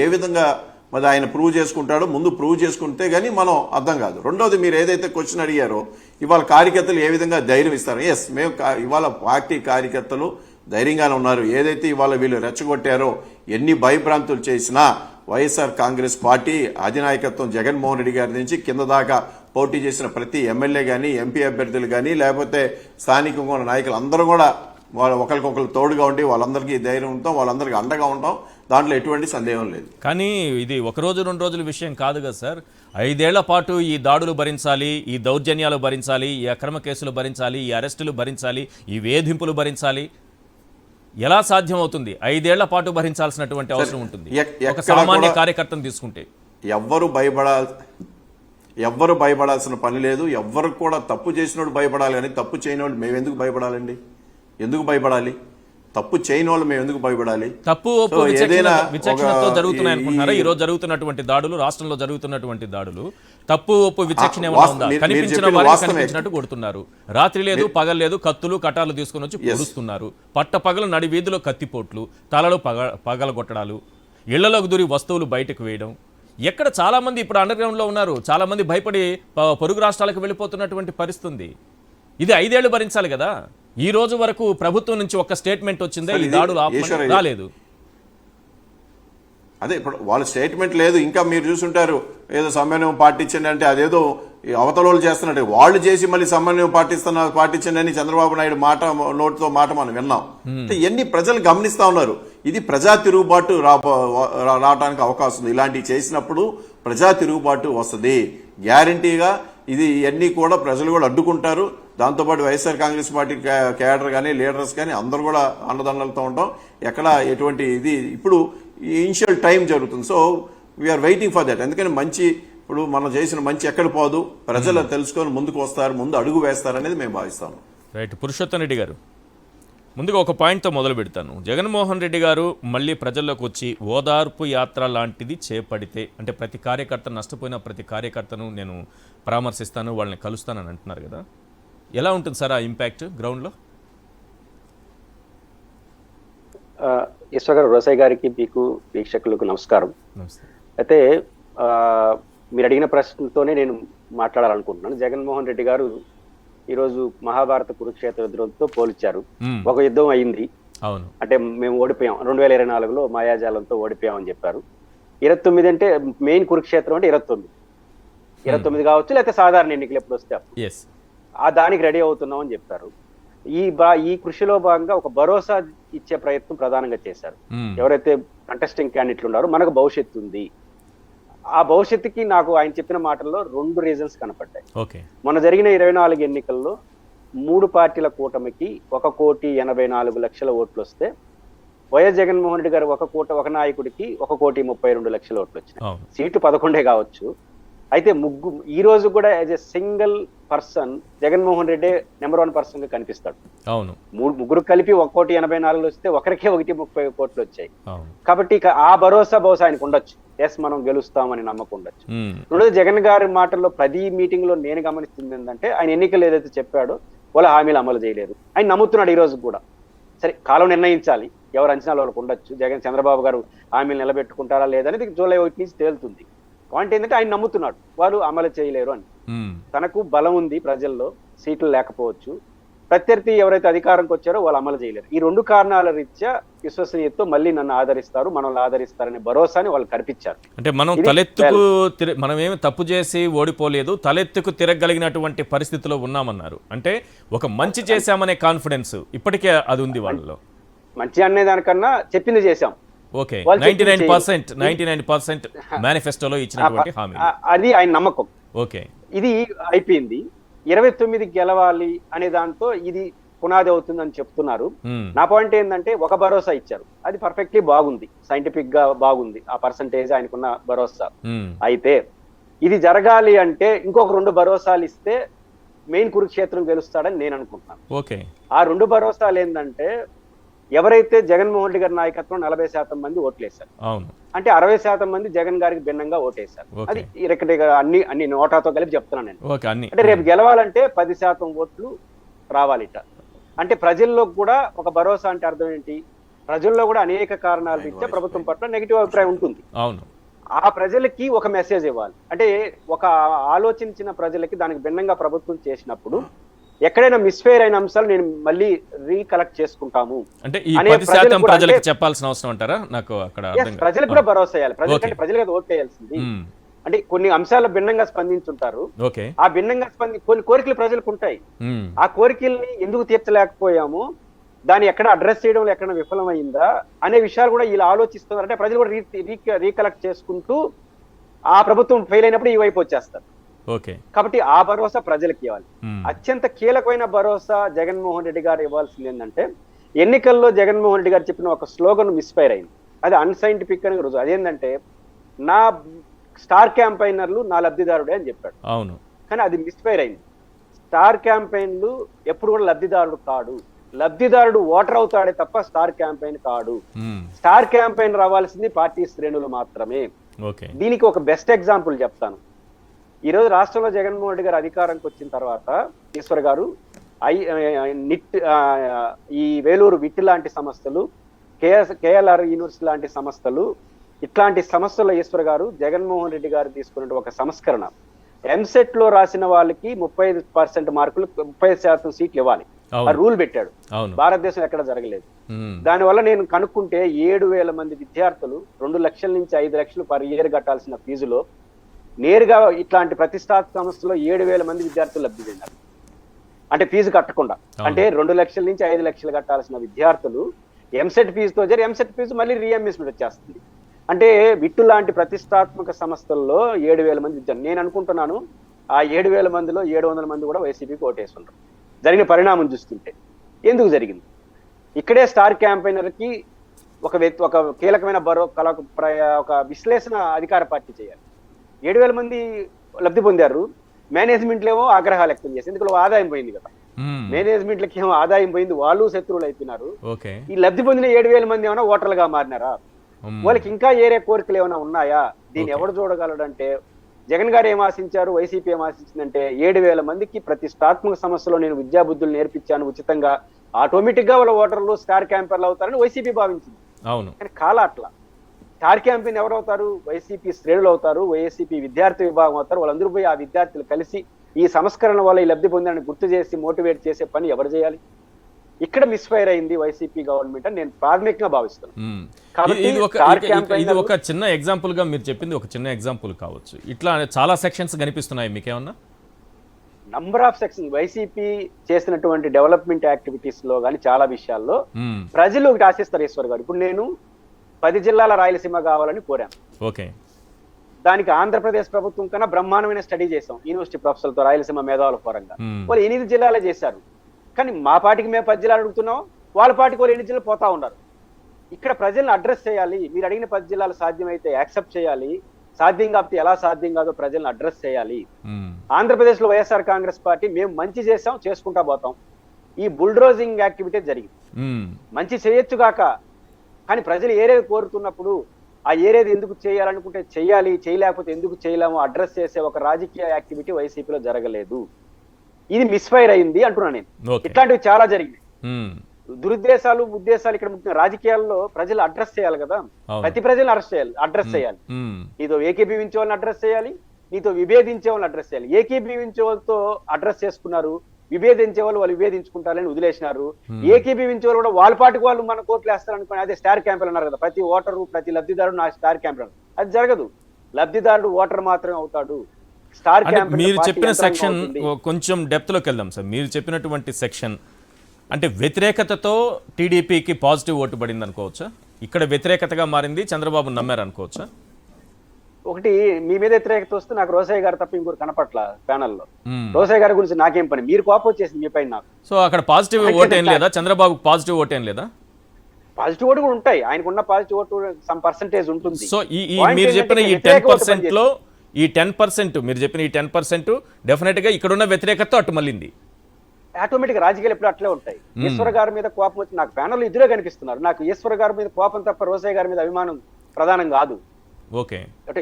ఏ విధంగా మరి ఆయన ప్రూవ్ చేసుకుంటాడో ముందు ప్రూవ్ చేసుకుంటే గానీ మనం అర్థం కాదు. రెండోది, మీరు ఏదైతే క్వశ్చన్ అడిగారో ఇవాళ కార్యకర్తలు ఏ విధంగా ధైర్యం ఇస్తారు? ఎస్, మేము ఇవాళ పార్టీ కార్యకర్తలు ధైర్యంగానే ఉన్నారు. ఏదైతే ఇవాళ వీళ్ళు రెచ్చగొట్టారో, ఎన్ని భయభ్రాంతులు చేసినా వైఎస్ఆర్ కాంగ్రెస్ పార్టీ అధినాయకత్వం జగన్మోహన్ రెడ్డి గారి నుంచి కింద దాకా పోటీ చేసిన ప్రతి ఎమ్మెల్యే కానీ, ఎంపీ అభ్యర్థులు కానీ, లేకపోతే స్థానికంగా ఉన్న నాయకులు అందరూ కూడా వాళ్ళు ఒకరికొకరు తోడుగా ఉండి వాళ్ళందరికీ ధైర్యం ఉంటాం, వాళ్ళందరికీ అండగా ఉంటాం. దాంట్లో ఎటువంటి సందేహం లేదు. కానీ ఇది ఒక రోజు 2 రోజుల విషయం కాదు కదా సార్. 5 ఏళ్ల పాటు ఈ దాడులు భరించాలి, ఈ దౌర్జన్యాలు భరించాలి, ఈ అక్రమ కేసులు భరించాలి, ఈ అరెస్టులు భరించాలి, ఈ వేధింపులు భరించాలి. ఎలా సాధ్యం అవుతుంది? 5 ఏళ్ల పాటు భరించాల్సినటువంటి అవసరం ఉంటుంది ఒక సామాన్య కార్యకర్తను తీసుకుంటే. ఎవ్వరు భయపడాల్సిన పని లేదు. ఎవ్వరు కూడా తప్పు చేసినోడు భయపడాలి, కానీ తప్పు చేయనోళ్ళు మేము ఎందుకు భయపడాలండి? ఎందుకు భయపడాలి? తప్పు చేయని వాళ్ళు మేము ఎందుకు భయపడాలి? తప్పు విచక్షణతో జరుగుతున్నాయి అనుకుంటున్నారా? ఈ రోజు జరుగుతున్నటువంటి దాడులు, రాష్ట్రంలో జరుగుతున్నటువంటి దాడులు తప్పు ఒప్పు విచక్షణ ఏమైనా ఉందా? కనిపించిన వారిని కనిపించినట్టు కొడుతున్నారు. రాత్రి లేదు, పగలు లేదు, కత్తులు కటార్లు తీసుకుని వచ్చి పొడుస్తున్నారు. పట్ట పగలు నడి వీధిలో కత్తిపోట్లు, తలలు పగలగొట్టడాలు, ఇళ్లలోకి దూరి వస్తువులు బయటకు వేయడం. ఎక్కడ చాలా మంది ఇప్పుడు అండర్ గ్రౌండ్ లో ఉన్నారు. చాలా మంది భయపడి పొరుగు రాష్ట్రాలకు వెళ్ళిపోతున్నటువంటి పరిస్థితి. ఇది 5 ఏళ్లు భరించాలి కదా. ఈ రోజు వరకు ప్రభుత్వం నుంచి ఒక స్టేట్మెంట్ వచ్చిందే ఈ దాడులు రాలేదు. అదే ఇప్పుడు వాళ్ళ స్టేట్మెంట్ లేదు. ఇంకా మీరు చూసుంటారు, ఏదో సమన్వయం పాటించండి అంటే అదేదో అవతలోళ్ళు చేస్తున్నట్టు వాళ్ళు చేసి మళ్ళీ సమన్వయం పాటించండి అని చంద్రబాబు నాయుడు నోటితో మాట మనం విన్నాం. అంటే ఇవన్నీ ప్రజలు గమనిస్తా ఉన్నారు. ఇది ప్రజా తిరుగుబాటు రావడానికి అవకాశం ఉంది. ఇలాంటివి చేసినప్పుడు ప్రజా తిరుగుబాటు వస్తుంది గ్యారంటీగా. ఇది ఇవన్నీ కూడా ప్రజలు కూడా అడ్డుకుంటారు. దాంతోపాటు వైఎస్ఆర్ కాంగ్రెస్ పార్టీ క్యాడర్ కానీ, లీడర్స్ కానీ అందరూ కూడా అండదండలతో ఉంటాం. ఎక్కడ ఎటువంటి ఇది ఇప్పుడు ఇనిషియల్ టైం జరుగుతుంది. So we are waiting for that. ఎందుకని మంచి ఇప్పుడు మనం చేసిన మంచి ఎక్కడ పోదు, ప్రజలు తెలుసుకొని ముందుకు వస్తారు, ముందు అడుగు వేస్తారు అనేది మేము భావిస్తాము. రైట్. పురుషోత్తం రెడ్డి గారు, ముందుగా ఒక పాయింట్తో మొదలు పెడతాను. జగన్మోహన్ రెడ్డి గారు మళ్ళీ ప్రజల్లోకి వచ్చి ఓదార్పు యాత్ర లాంటిది చేపడితే, అంటే ప్రతి కార్యకర్త నష్టపోయిన ప్రతి కార్యకర్తను నేను పరామర్శిస్తాను, వాళ్ళని కలుస్తానని అంటున్నారు కదా, ఎలా ఉంటుంది సార్ ఆ ఇంపాక్ట్ గ్రౌండ్లో? ఈశ్వర్ గారు, రోసయ్య గారికి, మీకు వీక్షకులకు నమస్కారం. అయితే మీరు అడిగిన ప్రశ్నతోనే నేను మాట్లాడాలనుకుంటున్నాను. జగన్మోహన్ రెడ్డి గారు ఈరోజు మహాభారత కురుక్షేత్ర యుద్ధంతో పోల్చారు. ఒక యుద్ధం అయింది, అంటే మేము ఓడిపోయాం 2024లో మాయాజాలంతో ఓడిపోయామని చెప్పారు. 29 అంటే మెయిన్ కురుక్షేత్రం అంటే 29 కావచ్చు, లేకపోతే సాధారణ ఎన్నికలు ఎప్పుడు వస్తే ఆ దానికి రెడీ అవుతున్నాం అని చెప్పారు. ఈ కృషిలో భాగంగా ఒక భరోసా ఇచ్చే ప్రయత్నం ప్రధానంగా చేశారు. ఎవరైతే కంటెస్టింగ్ క్యాండిడేట్లు ఉన్నారో మనకు భవిష్యత్తు ఉంది, ఆ భవిష్యత్తుకి నాకు ఆయన చెప్పిన మాటల్లో 2 రీజన్స్ కనపడ్డాయి. మొన్న జరిగిన 24 ఎన్నికల్లో 3 పార్టీల కూటమికి 1,84,00,000 ఓట్లు వస్తే, వైఎస్ జగన్మోహన్ రెడ్డి గారు ఒక నాయకుడికి 1,32,00,000 ఓట్లు వచ్చినాయి. సీటు 11 కావచ్చు. అయితే ఈ రోజు కూడా as a single person Jaganmohan Reddy number 1 person గా కనిపిస్తాడు. అవును, ముగ్గురు కలిపి 1,84,00,000 వస్తే ఒకరికే 1,30 కోట్లు వచ్చాయి. అవును. కాబట్టి ఇక ఆ భరోసా బహుశా ఆయనకు ఉండొచ్చు. ఎస్, మనం గెలుస్తామని నమ్మకం ఉండొచ్చు. రెండోది, జగన్ గారి మాటల్లో ప్రతి మీటింగ్ లో నేను గమనిస్తుంది ఏంటంటే, ఆయన ఎన్నికలు ఏదైతే చెప్పాడో వాళ్ళ హామీలు అమలు చేయలేరు. ఆయన నమ్ముతున్నాడు ఈ రోజు కూడా. సరే, కాలం నిర్ణయించాలి, ఎవరు అంచనాలు వాళ్ళకు ఉండొచ్చు. చంద్రబాబు గారు హామీలు నిలబెట్టుకుంటారా లేదనేది జూలై 1 నుంచి తేలుతుంది. పాయింట్ ఏంటంటే, ఆయన నమ్ముతున్నాడు వాళ్ళు అమలు చేయలేరు అని. తనకు బలం ఉంది ప్రజల్లో, సీట్లు లేకపోవచ్చు, ప్రత్యర్థి ఎవరైతే అధికారంకి వచ్చారో వాళ్ళు అమలు చేయలేరు. ఈ 2 కారణాల రీత్యా విశ్వసనీయతతో మళ్ళీ నన్ను ఆదరిస్తారు, మనల్ని ఆదరిస్తారనే భరోసాని వాళ్ళు కల్పించారు. అంటే మనం మనం ఏమి తప్పు చేసి ఓడిపోలేదు, తలెత్తుకు తిరగలిగినటువంటి పరిస్థితిలో ఉన్నామన్నారు. అంటే ఒక మంచి చేశామనే కాన్ఫిడెన్స్ ఇప్పటికే అది ఉంది వాళ్ళలో. మంచి అనే దానికన్నా చెప్పింది చేశాం. ఓకే, 99% మేనిఫెస్టోలో ఇచ్చినటువంటి హామీ, అది ఆయన నమ్మకం. ఓకే, ఇది అయిపోయింది. 29 గెలవాలి అనే దాంతో ఇది పునాది అవుతుందని చెప్తున్నారు. నా పాయింట్ ఏంటంటే, ఒక భరోసా ఇచ్చారు, అది పర్ఫెక్ట్లీ బాగుంది, సైంటిఫిక్ గా బాగుంది, ఆ పర్సంటేజ్ ఆయనకున్న భరోసా. అయితే ఇది జరగాలి అంటే ఇంకొక 2 భరోసాలు ఇస్తే మెయిన్ కురుక్షేత్రం గెలుస్తాడని నేను అనుకుంటున్నాను. ఓకే, ఆ 2 భరోసాలు ఏంటంటే, ఎవరైతే జగన్మోహన్ రెడ్డి గారి నాయకత్వం 40% మంది ఓట్లేశారు, అవును, అంటే 60% మంది జగన్ గారికి భిన్నంగా ఓటేశారు. అది అన్ని నోటాతో కలిపి చెప్తున్నాను నేను. అంటే రేపు గెలవాలంటే 10% ఓట్లు రావాలిట. అంటే ప్రజల్లో కూడా ఒక భరోసా అంటే అర్థం ఏంటి? ప్రజల్లో కూడా అనేక కారణాలు ఇచ్చే ప్రభుత్వం పట్ల నెగిటివ్ అభిప్రాయం ఉంటుంది. అవును, ఆ ప్రజలకి ఒక మెసేజ్ ఇవ్వాలి. అంటే ఒక ఆలోచించిన ప్రజలకి దానికి భిన్నంగా ప్రభుత్వం చేసినప్పుడు ఎక్కడైనా మిస్ఫేర్ అయిన అంశాలు నేను మళ్ళీ రీకలెక్ట్ చేసుకుంటాము అంటే ఈ 10% ప్రజలకు చెప్పాల్సిన అవసరం అంటారా? నాకు అక్కడ ప్రజలకు కూడా భరోసా ఇవ్వాలి. ప్రజలకంటే ప్రజలకు ఓట్ వేయాల్సింది. అంటే కొన్ని అంశాల భిన్నంగా స్పందించుంటారు. ఆ భిన్నంగా కొన్ని కోరికలు ప్రజలకు ఉంటాయి. ఆ కోరికల్ని ఎందుకు తీర్చలేకపోయాము, దాన్ని ఎక్కడ అడ్రస్ చేయడంలో ఎక్కడ విఫలమైందా అనే విషయాలు కూడా ఇలా ఆలోచిస్తున్నారు. అంటే ప్రజలు కూడా రీకలెక్ట్ చేసుకుంటూ ఆ ప్రభుత్వం ఫెయిల్ అయినప్పుడు ఈ వైపు వచ్చేస్తారు. కాబట్టి ఆ భరోసా ప్రజలకు ఇవ్వాలి. అత్యంత కీలకమైన భరోసా జగన్మోహన్ రెడ్డి గారు ఇవ్వాల్సింది ఏంటంటే, ఎన్నికల్లో జగన్మోహన్ రెడ్డి గారు చెప్పిన ఒక స్లోగన్ మిస్ఫైర్ అయింది. అది అన్సైంటిఫిక్ అని రుజువు. అదేంటంటే, నా స్టార్ క్యాంపైనర్లు నా లబ్ధిదారుడే అని చెప్పాడు. అవును, కానీ అది మిస్ఫైర్ అయింది. స్టార్ క్యాంపెయిన్లు ఎప్పుడు కూడా లబ్ధిదారుడు కాడు, లబ్ధిదారుడు ఓటర్ అవుతాడే తప్ప స్టార్ క్యాంపెయిన్ కాడు. స్టార్ క్యాంపెయిన్ రావాల్సింది పార్టీ శ్రేణులు మాత్రమే. దీనికి ఒక బెస్ట్ ఎగ్జాంపుల్ చెప్తాను. ఈ రోజు రాష్ట్రంలో జగన్మోహన్ రెడ్డి గారు అధికారానికి వచ్చిన తర్వాత ఈశ్వర్ గారు ఈ వేలూరు విట్ లాంటి సంస్థలు, కేఎల్ఆర్ యూనివర్సిటీ లాంటి సంస్థలు, ఇట్లాంటి సంస్థల్లో ఈశ్వర్ గారు జగన్మోహన్ రెడ్డి గారు తీసుకున్న ఒక సంస్కరణ, ఎంసెట్ లో రాసిన వాళ్ళకి 35% మార్కులు, 30% సీట్లు ఇవ్వాలి, ఆ రూల్ పెట్టాడు. భారతదేశం ఎక్కడ జరగలేదు. దానివల్ల నేను కనుక్కుంటే 7,000 మంది విద్యార్థులు 2 లక్షల నుంచి 5 లక్షలు పర్ ఇయర్ కట్టాల్సిన ఫీజులో నేరుగా ఇట్లాంటి ప్రతిష్టాత్మక సంస్థలో 7,000 మంది విద్యార్థులు లబ్ధి చెందారు. అంటే ఫీజు కట్టకుండా, అంటే 2 లక్షల నుంచి 5 లక్షలు కట్టాల్సిన విద్యార్థులు ఎంసెట్ ఫీజుతో చేరి ఎంసెట్ ఫీజు మళ్ళీ రీఎంబర్స్మెంట్ వచ్చేస్తుంది. అంటే విట్టు లాంటి ప్రతిష్టాత్మక సంస్థల్లో 7,000 మంది విద్యార్థులు. నేను అనుకుంటున్నాను ఆ 7,000 మందిలో 700 మంది కూడా వైసీపీకి ఓటేస్తుంటారు. జరిగిన పరిణామం చూస్తుంటే ఎందుకు జరిగింది? ఇక్కడే స్టార్ క్యాంపెయినర్కి ఒక కీలకమైన ఒక విశ్లేషణ అధికార పార్టీ చేయాలి. 7,000 మంది లబ్ధి పొందారు, మేనేజ్మెంట్లు ఏమో ఆగ్రహాలు వ్యక్తం చేసి, ఎందుకు ఆదాయం పోయింది కదా, మేనేజ్మెంట్లకి ఏమో ఆదాయం పోయింది, వాళ్ళు శత్రువులు అయిపోయినారు. ఈ లబ్ధి పొందిన 7,000 మంది ఏమైనా ఓటర్లుగా మారినారా? వాళ్ళకి ఇంకా ఏరే కోరికలు ఏమైనా ఉన్నాయా? దీన్ని ఎవరు చూడగలడంటే, జగన్ గారు ఏం ఆశించారు, వైసీపీ ఏం ఆశించిందంటే 7,000 మందికి ప్రతిష్టాత్మక సమస్యలో నేను విద్యాబుద్ధులు నేర్పించాను ఉచితంగా, ఆటోమేటిక్ గా వాళ్ళ ఓటర్లు స్టార్ క్యాంపర్లు అవుతారని వైసీపీ భావించింది. కానీ కాల అట్లా. స్టార్ క్యాంపెయిన్ ఎవరు అవుతారు? వైసీపీ శ్రేణులు అవుతారు, వైసీపీ విద్యార్థి విభాగం అవుతారు. వాళ్ళందరూ పోయి ఆ విద్యార్థులు కలిసి ఈ సంస్కరణ వల్ల ఈ లబ్ధి పొందాలని గుర్తు చేసి మోటివేట్ చేసే పని ఎవరు చేయాలి? ఇక్కడ మిస్ఫైర్ అయింది వైసీపీ గవర్నమెంట్ అని నేను ప్రాథమికంగా భావిస్తున్నాను. ఇది ఒక చిన్న ఎగ్జాంపుల్ గా మీరు చెప్పింది ఒక చిన్న ఎగ్జాంపుల్ కావచ్చు. ఇట్లా చాలా సెక్షన్స్ కనిపిస్తున్నాయి మీకేమన్నా? నంబర్ ఆఫ్ సెక్షన్ వైసీపీ చేసినటువంటి డెవలప్మెంట్ యాక్టివిటీస్ లో కానీ చాలా విషయాల్లో ప్రజలు ఒకటి ఆశిస్తారు ఈశ్వర్ గారు. ఇప్పుడు నేను 10 జిల్లాల రాయలసీమ కావాలని కోరాను. దానికి ఆంధ్రప్రదేశ్ ప్రభుత్వం కన్నా బ్రహ్మాండమైన స్టడీ చేశాం యూనివర్సిటీ ప్రొఫెసర్లతో, రాయలసీమ మేధావుల పరంగా. వాళ్ళు 8 జిల్లాలే చేశారు. కానీ మా పార్టీకి మేము 10 జిల్లాలు అడుగుతున్నాం, వాళ్ళ పార్టీకి వాళ్ళు 8 జిల్లాలు పోతా ఉన్నారు. ఇక్కడ ప్రజలను అడ్రస్ చేయాలి. మీరు అడిగిన 10 జిల్లాలు సాధ్యమైతే యాక్సెప్ట్ చేయాలి, సాధ్యం కాకపోతే ఎలా సాధ్యం కాదో ప్రజలను అడ్రస్ చేయాలి. ఆంధ్రప్రదేశ్లో వైఎస్ఆర్ కాంగ్రెస్ పార్టీ మేము మంచి చేసాం, చేసుకుంటా పోతాం. ఈ బుల్డ్రోజింగ్ యాక్టివిటీ జరిగింది. మంచి చేయొచ్చు కాక, కానీ ప్రజలు ఏరేది కోరుతున్నప్పుడు ఆ ఏరేది ఎందుకు చేయాలనుకుంటే చేయాలి, చేయలేకపోతే ఎందుకు చేయలేము అడ్రస్ చేసే ఒక రాజకీయ యాక్టివిటీ వైసీపీలో జరగలేదు. ఇది మిస్ఫైర్ అయింది అంటున్నాను నేను. ఇట్లాంటివి చాలా జరిగినాయి. దురుద్దేశాలు ఉద్దేశాలు ఇక్కడ ముఖ్యంగా రాజకీయాల్లో ప్రజలు అడ్రస్ చేయాలి కదా, ప్రతి ప్రజలను అడ్రస్ చేయాలి. నీతో ఏకీభవించే వాళ్ళని అడ్రస్ చేయాలి, నీతో విభేదించే వాళ్ళని అడ్రస్ చేయాలి. ఏకీభవించే వాళ్ళతో అడ్రస్ చేసుకున్నారు, విభేదించే వాళ్ళు వదిలేసుకుంటారని వదిలేసినారు. ఏకీభవించే వాళ్ళు కూడా వాళ్ళ పాటికి వాళ్ళు మన కోట్లు వేస్తారనుకుని అదే స్టార్ క్యాంపెయిన్ అన్నారు కదా, ప్రతి ఓటరు ప్రతి లబ్ధిదారుడు నా స్టార్ క్యాంపెయిన్. అది జరగదు. లబ్ధిదారుడు ఓటర్ మాత్రమే అవుతాడు. స్టార్ క్యాంపెయిన్ మీరు చెప్పిన సెక్షన్ కొంచెం డెప్త్ లోకి వెళ్దాం సార్. మీరు చెప్పినటువంటి సెక్షన్ అంటే వ్యతిరేకతతో టీడీపీకి పాజిటివ్ ఓటు పడింది అనుకోవచ్చా? ఇక్కడ వ్యతిరేకతగా మారింది, చంద్రబాబు నమ్మారు అనుకోవచ్చా? ఒకటి మీ మీద వ్యతిరేకత వస్తే నాకు రోసయ్య గారు తప్ప ఇంకోరు కనపట్ల ప్యానల్లో. రోసయ్య గారి గురించి నాకేం పని, మీరు కోపం వచ్చేసింది మీ పైన నాకు. సో అక్కడ పాజిటివ్ ఓట్ ఏం లేదా? చంద్రబాబు పాజిటివ్ ఓట్ ఏం లేదా? పాజిటివ్ ఓటు కూడా ఉంటాయి, ఆయనకున్న పాజిటివ్ ఓటు సమ్ పర్సెంటేజ్ ఉంటుంది. సో ఈ మీరు చెప్పిన ఈ 10% లో ఈ 10% మీరు చెప్పిన ఈ 10% డెఫినెట్ గా ఇక్కడున్న వ్యతిరేకతతో అటు మళ్ళింది. ఆటోమేటిక్ రాజకీయాలు ఎప్పుడు అట్లే ఉంటాయి. ఈశ్వర గారి మీద కోపం వచ్చి నాకు ప్యానల్ ఇద్దరే కనిపిస్తున్నారు. నాకు ఈశ్వర గారి మీద కోపం తప్ప రోసయ్య గారి మీద అభిమానం ప్రధానం కాదు. ఓకే, అంటే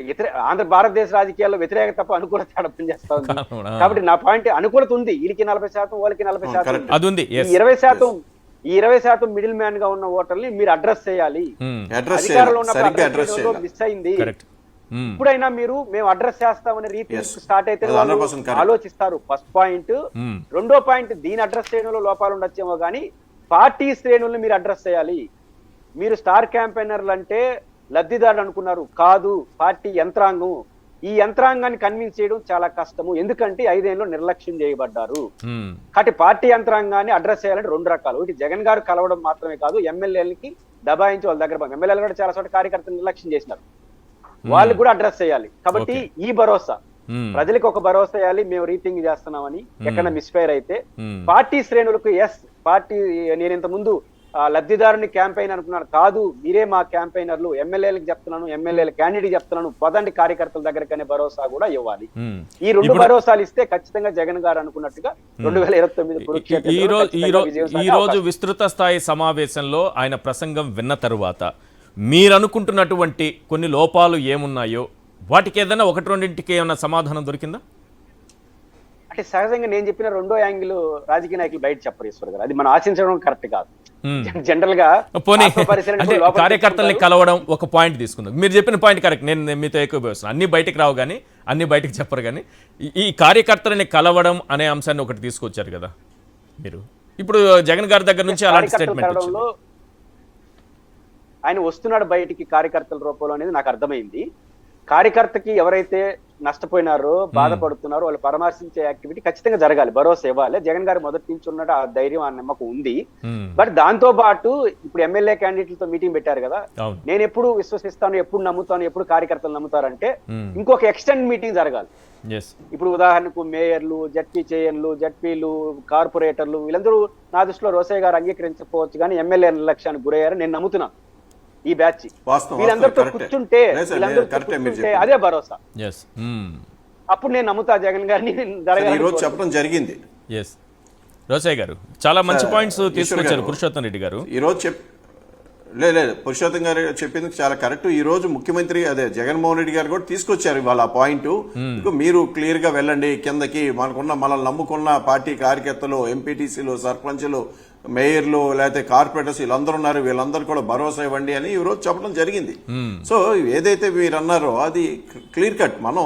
ఆంధ్ర భారతదేశ రాజ్యాల్లో వ్యతిరేకత తప్ప అనుకూలత పనిచేస్తా ఉంది. కాబట్టి నా పాయింట్ అనుకూలత ఉంది. వీళ్ళకి 40%, వాళ్ళకి 40%. ఈ 20% మిడిల్ మ్యాన్ గా ఉన్న ఓటర్ని మీరు అడ్రస్ చేయాలి. అధికారంలో ఉన్న మిస్ అయింది. ఇప్పుడైనా మేము అడ్రస్ చేస్తామనే రీతి స్టార్ట్ అయితే ఆలోచిస్తారు. First point. రెండో పాయింట్, దీని అడ్రస్ చేయడంలో లోపాలు ఉండొచ్చేమో కానీ పార్టీ శ్రేణుల్ని మీరు అడ్రస్ చేయాలి. మీరు స్టార్ క్యాంపెయినర్లు అంటే లబ్ధిదారులు అనుకున్నారు, కాదు, పార్టీ యంత్రాంగం. ఈ యంత్రాంగాన్ని కన్విన్స్ చేయడం చాలా కష్టము, ఎందుకంటే 5 ఏళ్ళు నిర్లక్ష్యం చేయబడ్డారు. కాబట్టి పార్టీ యంత్రాంగాన్ని అడ్రస్ చేయాలంటే 2 రకాలు. ఒకటి జగన్ గారు కలవడం మాత్రమే కాదు, ఎమ్మెల్యేలకి దబాయించి వాళ్ళ దగ్గర ఎమ్మెల్యేలు కూడా చాలా చోట్ల కార్యకర్తలు నిర్లక్ష్యం చేసినారు, వాళ్ళు కూడా అడ్రస్ చేయాలి. కాబట్టి ఈ భరోసా ప్రజలకు ఒక భరోసా ఇవ్వాలి, మేము రీథింక్ చేస్తున్నామని. ఎక్కడ మిస్ఫైర్ అయితే పార్టీ శ్రేణులకు పార్టీ నేను ఇంత ముందు లబ్ధిదారుని క్యాంపెయిన్ అనుకున్నాను, కాదు మీరే మా క్యాంపెయినర్లు, ఎమ్మెల్యేలకు చెప్తున్నాను, ఎమ్మెల్యేల క్యాండిడేట్ చెప్తున్నాను, పదండి కార్యకర్తల దగ్గరకనే భరోసా కూడా ఇవ్వాలి. ఈ 2 భరోసాలు ఇస్తే ఖచ్చితంగా జగన్ గారు అనుకున్నట్టుగా 2029 ఈ రోజు విస్తృత స్థాయి సమావేశంలో ఆయన ప్రసంగం విన్న తరువాత మీరు అనుకుంటున్నటువంటి కొన్ని లోపాలు ఏమున్నాయో వాటికి ఏదైనా 1-2 ఏమైనా సమాధానం దొరికిందా? అంటే సహజంగా నేను చెప్పిన రెండో యాంగిల్ రాజకీయ నాయకులు బయట చెప్పరు ఈశ్వర్ గారు, అది మనం ఆశించడం కరెక్ట్ కాదు. జనరల్ గా కార్యకర్తల్ని కలవడం ఒక పాయింట్ తీసుకుందాం. మీరు చెప్పిన పాయింట్ కరెక్ట్, నేను మీతో ఏకీభవిస్తున్నాను. అన్ని బయటకు రావు కానీ, అన్ని బయటకు చెప్పరు కానీ, ఈ కార్యకర్తలని కలవడం అనే అంశాన్ని ఒకటి తీసుకొచ్చారు కదా మీరు. ఇప్పుడు జగన్ గారి దగ్గర నుంచి అలాంటి స్టేట్మెంట్ ఆయన వస్తున్నాడు బయటికి కార్యకర్తల రూపంలో అనేది నాకు అర్థమైంది. కార్యకర్తకి ఎవరైతే నష్టపోయినారో బాధపడుతున్నారో వాళ్ళు పరామర్శించే యాక్టివిటీ ఖచ్చితంగా జరగాలి, భరోసా ఇవ్వాలి. జగన్ గారు మొదటి నుంచి ఉన్నట్టు ఆ ధైర్యం, ఆ నమ్మకం ఉంది. బట్ దాంతో పాటు ఇప్పుడు ఎమ్మెల్యే క్యాండిడేట్లతో మీటింగ్ పెట్టారు కదా, నేను ఎప్పుడు విశ్వసిస్తాను, ఎప్పుడు నమ్ముతాను, ఎప్పుడు కార్యకర్తలు నమ్ముతారంటే ఇంకొక ఎక్స్టెండ్ మీటింగ్ జరగాలి. ఇప్పుడు ఉదాహరణకు మేయర్లు, జడ్పీ చైర్మన్లు, జడ్పీలు, కార్పొరేటర్లు వీళ్ళందరూ నా దృష్టిలో రోసయ్య గారు అంగీకరించకపోవచ్చు కానీ ఎమ్మెల్యే నిర్లక్ష్యానికి గురయ్యారని నేను నమ్ముతున్నాను. ఈ బ్యాచ్ వీళ్ళందరితో కూర్చుంటే అదే భరోసా. అప్పుడు నేను నమ్ముతా జగన్ గారిని చెప్పడం జరిగింది. రోసయ్య గారు చాలా మంచి పాయింట్స్ తీసుకొచ్చారు పురుషోత్తం రెడ్డి గారు. ఈ రోజు లేదు పురుషోత్తం గారు చెప్పింది చాలా కరెక్ట్. ఈ రోజు ముఖ్యమంత్రి జగన్మోహన్ రెడ్డి గారు కూడా తీసుకొచ్చారు ఇవాళ ఆ పాయింట్. మీరు క్లియర్ గా వెళ్ళండి కిందకి, మనల్ని నమ్ముకున్న పార్టీ కార్యకర్తలు, ఎంపీటీసీలు, సర్పంచ్లు, మేయర్లు, లేకపోతే కార్పొరేటర్స్ వీళ్ళందరూ ఉన్నారు, వీళ్ళందరూ కూడా భరోసా ఇవ్వండి అని ఈ రోజు చెప్పడం జరిగింది. సో ఏదైతే మీరు అన్నారో అది క్లియర్ కట్. మనం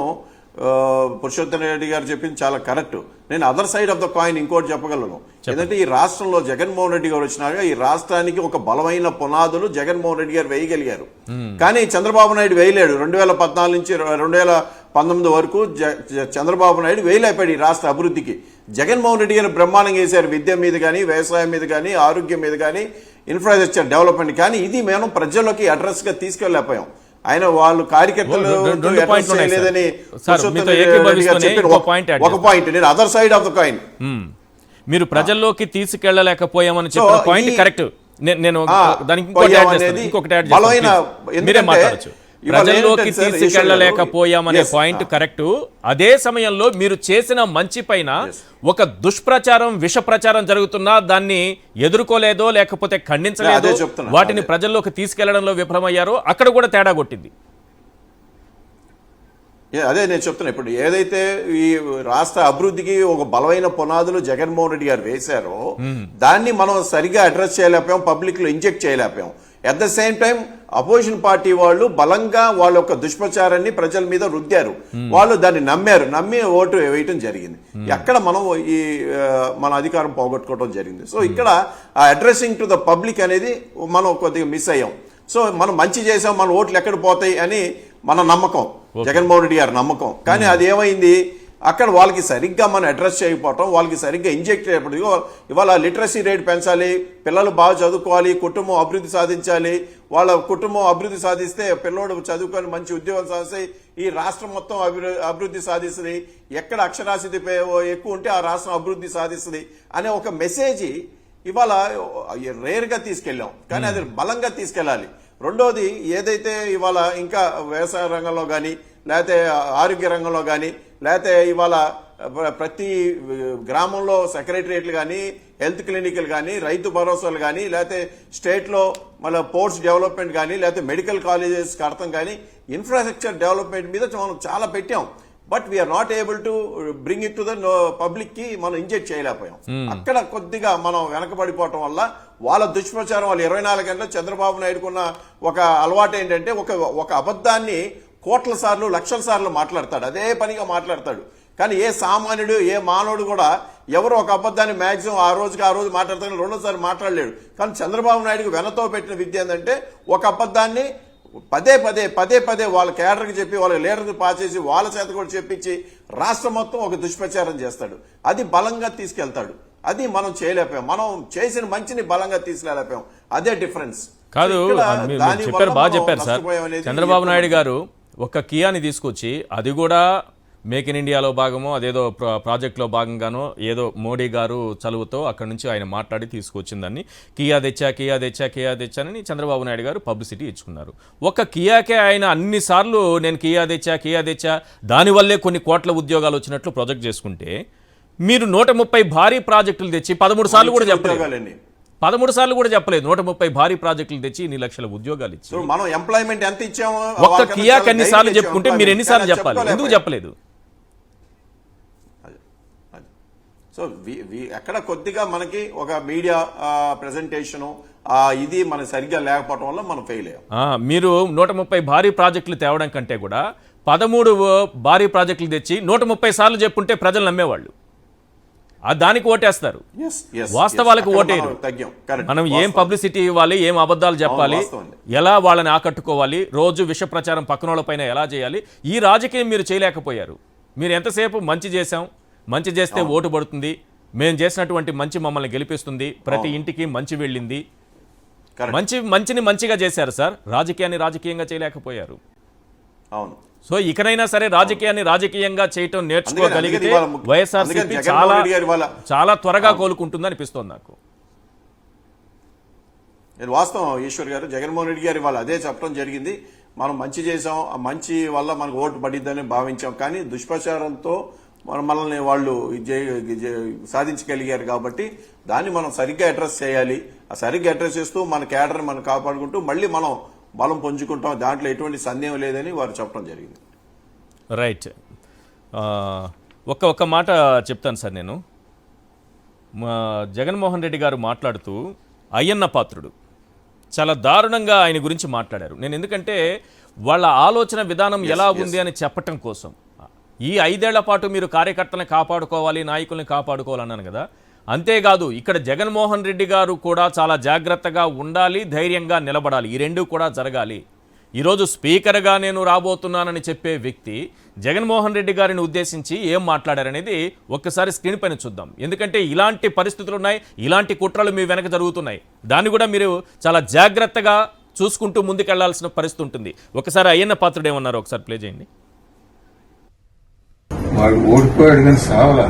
పురుషోత్తం రెడ్డి గారు చెప్పింది చాలా కరెక్ట్. నేను other side of the coin ఇంకోటి చెప్పగలను. ఎందుకంటే ఈ రాష్ట్రంలో జగన్మోహన్ రెడ్డి గారు వచ్చినాక ఈ రాష్ట్రానికి ఒక బలమైన పునాదులు జగన్మోహన్ రెడ్డి గారు వేయగలిగారు. కానీ చంద్రబాబు నాయుడు వేయలేడు. 2014 నుంచి 2019 వరకు చంద్రబాబు నాయుడు వేయలేపాడు ఈ రాష్ట్ర అభివృద్ధికి. జగన్మోహన్ రెడ్డి గారు బ్రహ్మాండంగా చేశారు విద్య మీద కానీ, వ్యవసాయం మీద కానీ, ఆరోగ్యం మీద కానీ, ఇన్ఫ్రాస్ట్రక్చర్ డెవలప్మెంట్. కానీ ఇది మేము ప్రజల్లోకి అడ్రస్ గా తీసుకెళ్లేకపోయాం. ఆయన వాళ్ళు కార్యకర్తలు లేదని ఒక పాయింట్. నేను other side of the coin మీరు ప్రజల్లోకి తీసుకెళ్లలేకపోయామని చెప్పిన పాయింట్ కరెక్ట్. నేను దానికి మీరే మాట్లాడచ్చు. ప్రజల్లోకి తీసుకెళ్లలేకపోయామనే పాయింట్ కరెక్ట్. అదే సమయంలో మీరు చేసిన మంచి పైన ఒక దుష్ప్రచారం, విష ప్రచారం జరుగుతున్నా దాన్ని ఎదుర్కోలేదో లేకపోతే ఖండించలేదో, వాటిని ప్రజల్లోకి తీసుకెళ్లడంలో విఫలమయ్యారో అక్కడ కూడా తేడా కొట్టింది. అదే నేను చెప్తున్నా. ఇప్పుడు ఏదైతే ఈ రాష్ట్ర అభివృద్ధికి ఒక బలమైన పునాదులు జగన్మోహన్ రెడ్డి గారు వేశారో దాన్ని మనం సరిగా అడ్రస్ చేయలేకపోయాం, పబ్లిక్ లో ఇంజెక్ట్ చేయలేకపోయాం. At the same time opposition party వాళ్ళు బలంగా వాళ్ళ యొక్క దుష్ప్రచారాన్ని ప్రజల మీద రుద్దారు. వాళ్ళు దాన్ని నమ్మి ఓటు వేయటం జరిగింది. ఎక్కడ మనం ఈ మన అధికారం పోగొట్టుకోవడం జరిగింది. సో ఇక్కడ అడ్రసింగ్ టు ద పబ్లిక్ అనేది మనం కొద్దిగా మిస్ అయ్యాం. సో మనం మంచి చేసాం, మన ఓట్లు ఎక్కడ పోతాయి అని మన నమ్మకం, జగన్మోహన్ రెడ్డి గారి నమ్మకం. కానీ అది ఏమైంది, అక్కడ వాళ్ళకి సరిగ్గా మనం అడ్రస్ చేయకపోవటం, వాళ్ళకి సరిగ్గా ఇంజెక్ట్ చేయకపోతే ఇవాళ లిటరసీ రేట్ పెంచాలి, పిల్లలు బాగా చదువుకోవాలి, కుటుంబం అభివృద్ధి సాధించాలి. వాళ్ళ కుటుంబం అభివృద్ధి సాధిస్తే పిల్లోడు చదువుకొని మంచి ఉద్యోగం సాధిస్తే ఈ రాష్ట్రం మొత్తం అభివృద్ధి సాధిస్తుంది. ఎక్కడ అక్షరాస్యత ఎక్కువ ఉంటే ఆ రాష్ట్రం అభివృద్ధి సాధిస్తుంది అనే ఒక మెసేజ్ ఇవాళ రేర్గా తీసుకెళ్ళాం. కానీ అది బలంగా తీసుకెళ్ళాలి. రెండోది, ఏదైతే ఇవాళ ఇంకా వ్యవసాయ రంగంలో కానీ, లేకపోతే ఆరోగ్య రంగంలో కానీ, లేకపోతే ఇవాళ ప్రతి గ్రామంలో సెక్రటరియట్లు కానీ, హెల్త్ క్లినిక్లు కానీ, రైతు భరోసాలు కానీ, లేకపోతే స్టేట్లో మళ్ళీ పోర్ట్స్ డెవలప్మెంట్ కానీ, లేకపోతే మెడికల్ కాలేజెస్ కడతాం కానీ, ఇన్ఫ్రాస్ట్రక్చర్ డెవలప్మెంట్ మీద మనం చాలా పెట్టాం. But we are not able to bring it to the public కి మనం ఇంజెక్ట్ చేయలేకపోయాం. అక్కడ కొద్దిగా మనం వెనకబడిపోవటం వల్ల వాళ్ళ దుష్ప్రచారం, వాళ్ళు 24 గంటలు చంద్రబాబు నాయుడుకున్న ఒక అలవాటు ఏంటంటే ఒక అబద్ధాన్ని కోట్ల సార్లు, లక్షల సార్లు మాట్లాడతాడు, అదే పనిగా మాట్లాడతాడు. కానీ ఏ సామాన్యుడు, ఏ మానవుడు కూడా ఎవరు ఒక అబద్ధాన్ని మాక్సిమం ఆ రోజుకి ఆ రోజు మాట్లాడతాడు, రెండోసారి మాట్లాడలేడు. కానీ చంద్రబాబు నాయుడుకి వెనతో పెట్టిన విద్య ఏంటంటే ఒక అబద్ధాన్ని పదే వాళ్ళ కేడర్కి చెప్పి, వాళ్ళ లీడర్కి పాస్ చేసి, వాళ్ళ చేత కూడా చెప్పించి రాష్ట్రం మొత్తం ఒక దుష్ప్రచారం చేస్తాడు. అది బలంగా తీసుకెళ్తాడు. అది మనం చేయలేకపోయాం. మనం చేసిన మంచిని బలంగా తీసుకెళ్ళలేకపోయాం. అదే డిఫరెన్స్. కాదు, చెప్పారు, బాగా చెప్పారు సార్. చంద్రబాబు నాయుడు గారు ఒక కియాని తీసుకొచ్చి, అది కూడా మేక్ ఇన్ ఇండియాలో భాగమో అదేదో ప్రాజెక్ట్లో భాగంగానో ఏదో మోడీ గారు చలువుతో అక్కడి నుంచి ఆయన మాట్లాడి తీసుకొచ్చిందని కియా తెచ్చానని చంద్రబాబు నాయుడు గారు పబ్లిసిటీ ఇచ్చుకున్నారు. ఒక కియాకే ఆయన అన్నిసార్లు నేను కియా తెచ్చా దానివల్లే కొన్ని కోట్ల ఉద్యోగాలు వచ్చినట్లు ప్రొజెక్ట్ చేసుకుంటే, మీరు 130 భారీ ప్రాజెక్టులు తెచ్చి 13 సార్లు కూడా చెప్పలేదు. 13 సార్లు కూడా చెప్పలేదు. 130 భారీ ప్రాజెక్టులు తెచ్చి ఇన్ని లక్షల ఉద్యోగాలు ఇచ్చి మనం ఎంప్లాయ్మెంట్ ఎంత ఇచ్చామో ఒక్క కియాకి ఎన్నిసార్లు చెప్పుకుంటే మీరు ఎన్నిసార్లు చెప్పాలి? ఎందుకు చెప్పలేదు? సో ఎక్కడ కొద్దిగా మనకి ఒక మీడియా ప్రెజెంటేషను ఇది మనకి సరిగ్గా లేకపోవడం వల్ల మనం ఫెయిల్ అయ్యాం. మీరు 130 భారీ ప్రాజెక్టులు తేవడం కంటే కూడా 13 భారీ ప్రాజెక్టులు తెచ్చి 130 సార్లు చెప్పుంటే ప్రజలు నమ్మేవాళ్ళు. దానికి ఓటేస్తారు, వాస్తవాలకు ఓటేరు. మనం ఏం పబ్లిసిటీ ఇవ్వాలి, ఏం అబద్ధాలు చెప్పాలి, ఎలా వాళ్ళని ఆకట్టుకోవాలి, రోజు విష ప్రచారం పక్కనోళ్ళ పైన ఎలా చేయాలి, ఈ రాజకీయం మీరు చేయలేకపోయారు. మీరు ఎంతసేపు మంచి చేశాం, మంచి చేస్తే ఓటు పడుతుంది, మేము చేసినటువంటి మంచి మమ్మల్ని గెలిపిస్తుంది, ప్రతి ఇంటికి మంచి వెళ్ళింది, మంచిని మంచిగా చేశారు సార్. రాజకీయాన్ని రాజకీయంగా చేయలేకపోయారు. అవును. సో ఇకనైనా సరే రాజకీయాన్ని రాజకీయంగా చేయటం నేర్చుకోగలిగితే వైఎస్ఆర్సీపీ చాలా త్వరగా కోలుకుంటుంది అనిపిస్తోంది నాకు. వాస్తవం ఈశ్వర్ గారు, జగన్మోహన్ రెడ్డి గారు వాళ్ళు అదే చెప్పడం జరిగింది. మనం మంచి చేసాం, ఆ మంచి వల్ల మనకు ఓటు పడిద్దని భావించాం. కానీ దుష్ప్రచారంతో మనల్ని వాళ్ళు సాధించగలిగారు. కాబట్టి దాన్ని మనం సరిగ్గా అడ్రస్ చేయాలి. ఆ సరిగ్గా అడ్రస్ చేస్తూ మన కేడర్ని మనం కాపాడుకుంటూ మళ్ళీ మనం బలం పుంజుకుంటాం, దాంట్లో ఎటువంటి సందేహం లేదని వారు చెప్పడం జరిగింది. రైట్. ఒక్క మాట చెప్తాను సార్. నేను జగన్మోహన్ రెడ్డి గారు మాట్లాడుతూ అయ్యన్న పాత్రుడు చాలా దారుణంగా ఆయన గురించి మాట్లాడారు. నేను ఎందుకంటే వాళ్ళ ఆలోచన విధానం ఎలా ఉంది అని చెప్పటం కోసం, ఈ 5 ఏళ్ల పాటు మీరు కార్యకర్తలను కాపాడుకోవాలి, నాయకుల్ని కాపాడుకోవాలన్నాను కదా. అంతేకాదు ఇక్కడ జగన్మోహన్ రెడ్డి గారు కూడా చాలా జాగ్రత్తగా ఉండాలి, ధైర్యంగా నిలబడాలి. ఈ రెండు కూడా జరగాలి. ఈరోజు స్పీకర్గా నేను రాబోతున్నానని చెప్పే వ్యక్తి జగన్మోహన్ రెడ్డి గారిని ఉద్దేశించి ఏం మాట్లాడారనేది ఒక్కసారి స్క్రీన్ పైన చూద్దాం. ఎందుకంటే ఇలాంటి పరిస్థితులు ఉన్నాయి, ఇలాంటి కుట్రలు మీ వెనక జరుగుతున్నాయి. దాన్ని కూడా మీరు చాలా జాగ్రత్తగా చూసుకుంటూ ముందుకెళ్లాల్సిన పరిస్థితి ఉంటుంది. ఒకసారి అయ్యన్న పాత్రుడు ఏమన్నారు ఒకసారి ప్లే చేయండి. వాడు ఓడిపోయాడు కానీ సావలా.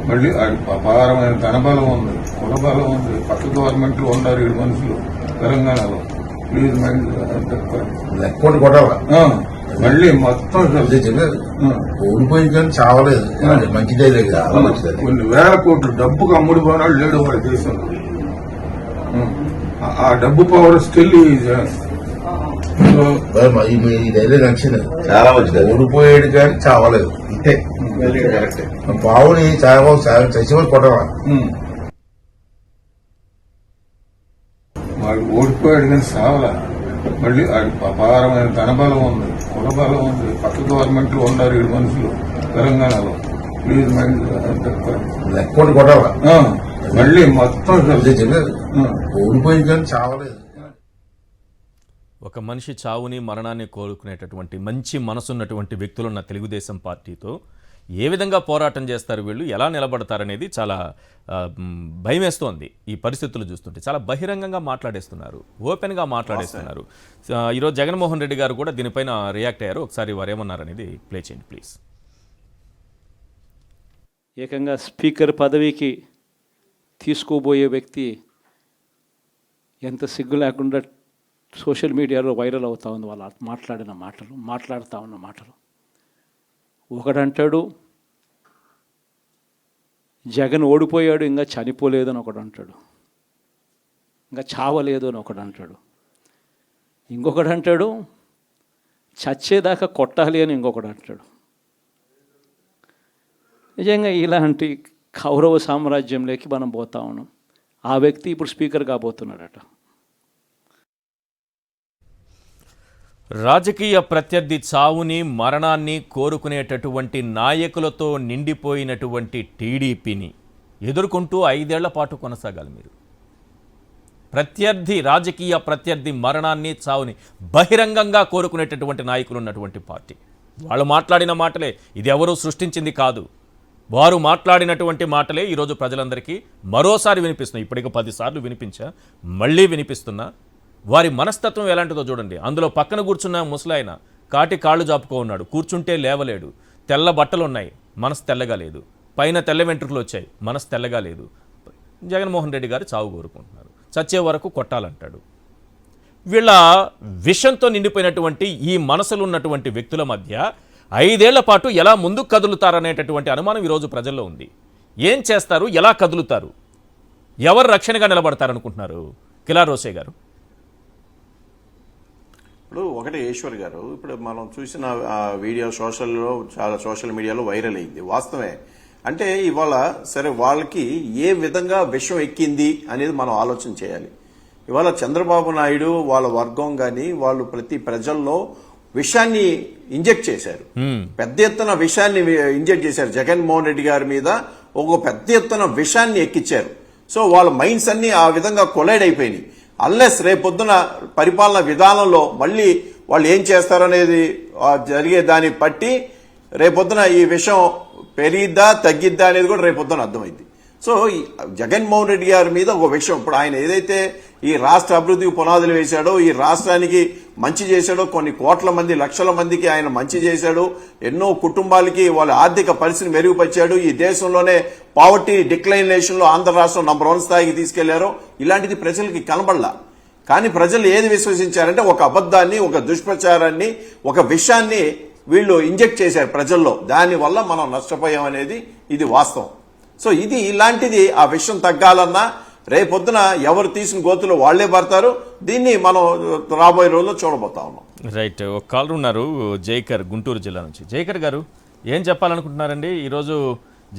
మళ్ళీ అపారమైన ధనబలం ఉంది, కులబలం ఉంది. పక్క గవర్నమెంట్లో ఉన్నారు 7 మనుషులు తెలంగాణలో. ప్లీజ్ మైండ్ లెక్కోటి కొట్టాలా మళ్ళీ మొత్తం అదే చెప్పారు ఓడిపోయింది కానీ చావలేదు అది మంచిదే లేదు చాలా మంచిది కొన్ని వేల కోట్లు డబ్బుకు అమ్ముడు పోనాడు లేడు వాడి దేశంలో. ఆ డబ్బు పవర్ స్టిల్ ఈ డైలాగ్ నచ్చింది చాలా మంచిది ఓడిపోయాడు కానీ చావలేదు ఇంతే కరెక్ట్ పావుని చచ్చిపోయి కొట్టాలా వాడు ఓడిపోయాడు కానీ సావలా. మళ్ళీ వాడికి అపారమైన ధనబలం ఉంది, కులబలం ఉంది, పక్క గవర్నమెంట్ లో ఉన్నారు 7 మనుషులు తెలంగాణలో. ప్లీజ్ మైండ్ లెక్కోటి కొట్టాలా మళ్ళీ మొత్తం అదే చెప్పారు ఓడిపోయింది కానీ చావలేదు. ఒక మనిషి చావుని మరణాన్ని కోరుకునేటటువంటి మంచి మనసున్నటువంటి వ్యక్తులున్న తెలుగుదేశం పార్టీతో ఏ విధంగా పోరాటం చేస్తారు, వీళ్ళు ఎలా నిలబడతారనేది చాలా భయమేస్తోంది. ఈ పరిస్థితులు చూస్తుంటే చాలా బహిరంగంగా మాట్లాడేస్తున్నారు, ఓపెన్గా మాట్లాడేస్తున్నారు. ఈరోజు జగన్మోహన్ రెడ్డి గారు కూడా దీనిపైన రియాక్ట్ అయ్యారు. ఒకసారి వారు ఏమన్నారనేది ప్లే చేయండి ప్లీజ్. ఏకంగా స్పీకర్ పదవికి తీసుకోబోయే వ్యక్తి ఎంత సిగ్గు లేకుండా సోషల్ మీడియాలో వైరల్ అవుతా ఉంది వాళ్ళు మాట్లాడుతూ ఉన్న మాటలు. ఒకడంటాడు జగన్ ఓడిపోయాడు ఇంకా చనిపోలేదు అని ఒకడు అంటాడు, ఇంకా చావలేదు అని ఒకడు అంటాడు, ఇంకొకడు అంటాడు చచ్చేదాకా కొట్టాలి అని ఇంకొకడు అంటాడు. నిజంగా ఇలాంటి కౌరవ సామ్రాజ్యంలోకి మనం పోతా ఉన్నాం. ఆ వ్యక్తి ఇప్పుడు స్పీకర్ కాబోతున్నాడట. రాజకీయ ప్రత్యర్థి చావుని మరణాన్ని కోరుకునేటటువంటి నాయకులతో నిండిపోయినటువంటి టీడీపీని ఎదుర్కొంటూ 5 ఏళ్ల పాటు కొనసాగాలి మీరు. రాజకీయ ప్రత్యర్థి మరణాన్ని చావుని బహిరంగంగా కోరుకునేటటువంటి నాయకులు ఉన్నటువంటి పార్టీ. వాళ్ళు మాట్లాడిన మాటలే, ఇది ఎవరూ సృష్టించింది కాదు, వారు మాట్లాడినటువంటి మాటలే ఈరోజు ప్రజలందరికీ మరోసారి వినిపిస్తున్నాయి. ఇప్పటికి 10 సార్లు వినిపించా, మళ్ళీ వినిపిస్తున్నా. వారి మనస్తత్వం ఎలాంటిదో చూడండి. అందులో పక్కన కూర్చున్న ముసలాయన కాళ్ళు జాపుకో ఉన్నాడు, కూర్చుంటే లేవలేడు, తెల్ల బట్టలు ఉన్నాయి, మనసు తెల్లగా లేదు, పైన తెల్ల వెంట్రుకలు వచ్చాయి, మనసు తెల్లగా లేదు. జగన్మోహన్ రెడ్డి గారు చావు కోరుకుంటున్నారు, చచ్చే వరకు కొట్టాలంటాడు. వీళ్ళ విషంతో నిండిపోయినటువంటి ఈ మనసులు ఉన్నటువంటి వ్యక్తుల మధ్య 5 ఏళ్ల పాటు ఎలా ముందుకు కదులుతారనేటటువంటి అనుమానం ఈరోజు ప్రజల్లో ఉంది. ఏం చేస్తారు, ఎలా కదులుతారు, ఎవరు రక్షణగా నిలబడతారనుకుంటున్నారు కిలా రోసే గారు? ఇప్పుడు ఒకటి ఈశ్వర్ గారు, ఇప్పుడు మనం చూసిన వీడియో సోషల్ మీడియాలో వైరల్ అయింది, వాస్తవమే. అంటే ఇవాళ సరే వాళ్ళకి ఏ విధంగా విషం ఎక్కింది అనేది మనం ఆలోచన చేయాలి. ఇవాళ చంద్రబాబు నాయుడు వాళ్ళ వర్గం గాని వాళ్ళు ప్రతి ప్రజల్లో విషయాన్ని ఇంజెక్ట్ చేశారు, పెద్ద ఎత్తున విషయాన్ని ఇంజెక్ట్ చేశారు. జగన్మోహన్ రెడ్డి గారి మీద ఒక పెద్ద ఎత్తున విషయాన్ని ఎక్కించారు. సో వాళ్ళ మైండ్స్ అన్ని ఆ విధంగా కొలైడ్ అయిపోయినాయి. అన్లెస్ రేపొద్దున పరిపాలన విధానంలో మళ్ళీ వాళ్ళు ఏం చేస్తారనేది జరిగే దాన్ని బట్టి రేపొద్దున ఈ విషయం పెరిగిద్దా తగ్గిద్దా అనేది కూడా రేపొద్దున అర్థమైంది. సో జగన్మోహన్ రెడ్డి గారి మీద ఒక విషయం, ఇప్పుడు ఆయన ఏదైతే ఈ రాష్ట్ర అభివృద్ధికి పునాదులు వేశాడో, ఈ రాష్ట్రానికి మంచి చేశాడో, కొన్ని కోట్ల మంది లక్షల మందికి ఆయన మంచి చేశాడు, ఎన్నో కుటుంబాలకి వాళ్ళ ఆర్థిక పరిస్థితిని మెరుగుపరిచాడు, ఈ దేశంలోనే పావర్టీ డిక్లైనేషన్ లో ఆంధ్ర రాష్ట్రం నంబర్ 1 స్థాయికి తీసుకెళ్లారో, ఇలాంటిది ప్రజలకి కనబడలా. కానీ ప్రజలు ఏది విశ్వసించారంటే ఒక అబద్ధాన్ని, ఒక దుష్ప్రచారాన్ని, ఒక విషయాన్ని వీళ్ళు ఇంజెక్ట్ చేశారు ప్రజల్లో. దానివల్ల మనం నష్టపోయాం అనేది ఇది వాస్తవం. సో ఇది ఇలాంటిది ఆ విషయం తగ్గాలన్నా రేపొద్దున ఎవరు తీసిన గోతులు వాళ్లే పడతారు. దీన్ని మనం రాబోయే రోజుల్లో చూడబోతా ఉన్నాం. రైట్, ఒక కాలర్ ఉన్నారు జైకర్, గుంటూరు జిల్లా నుంచి. జైకర్ గారు ఏం చెప్పాలనుకుంటున్నారండి? ఈరోజు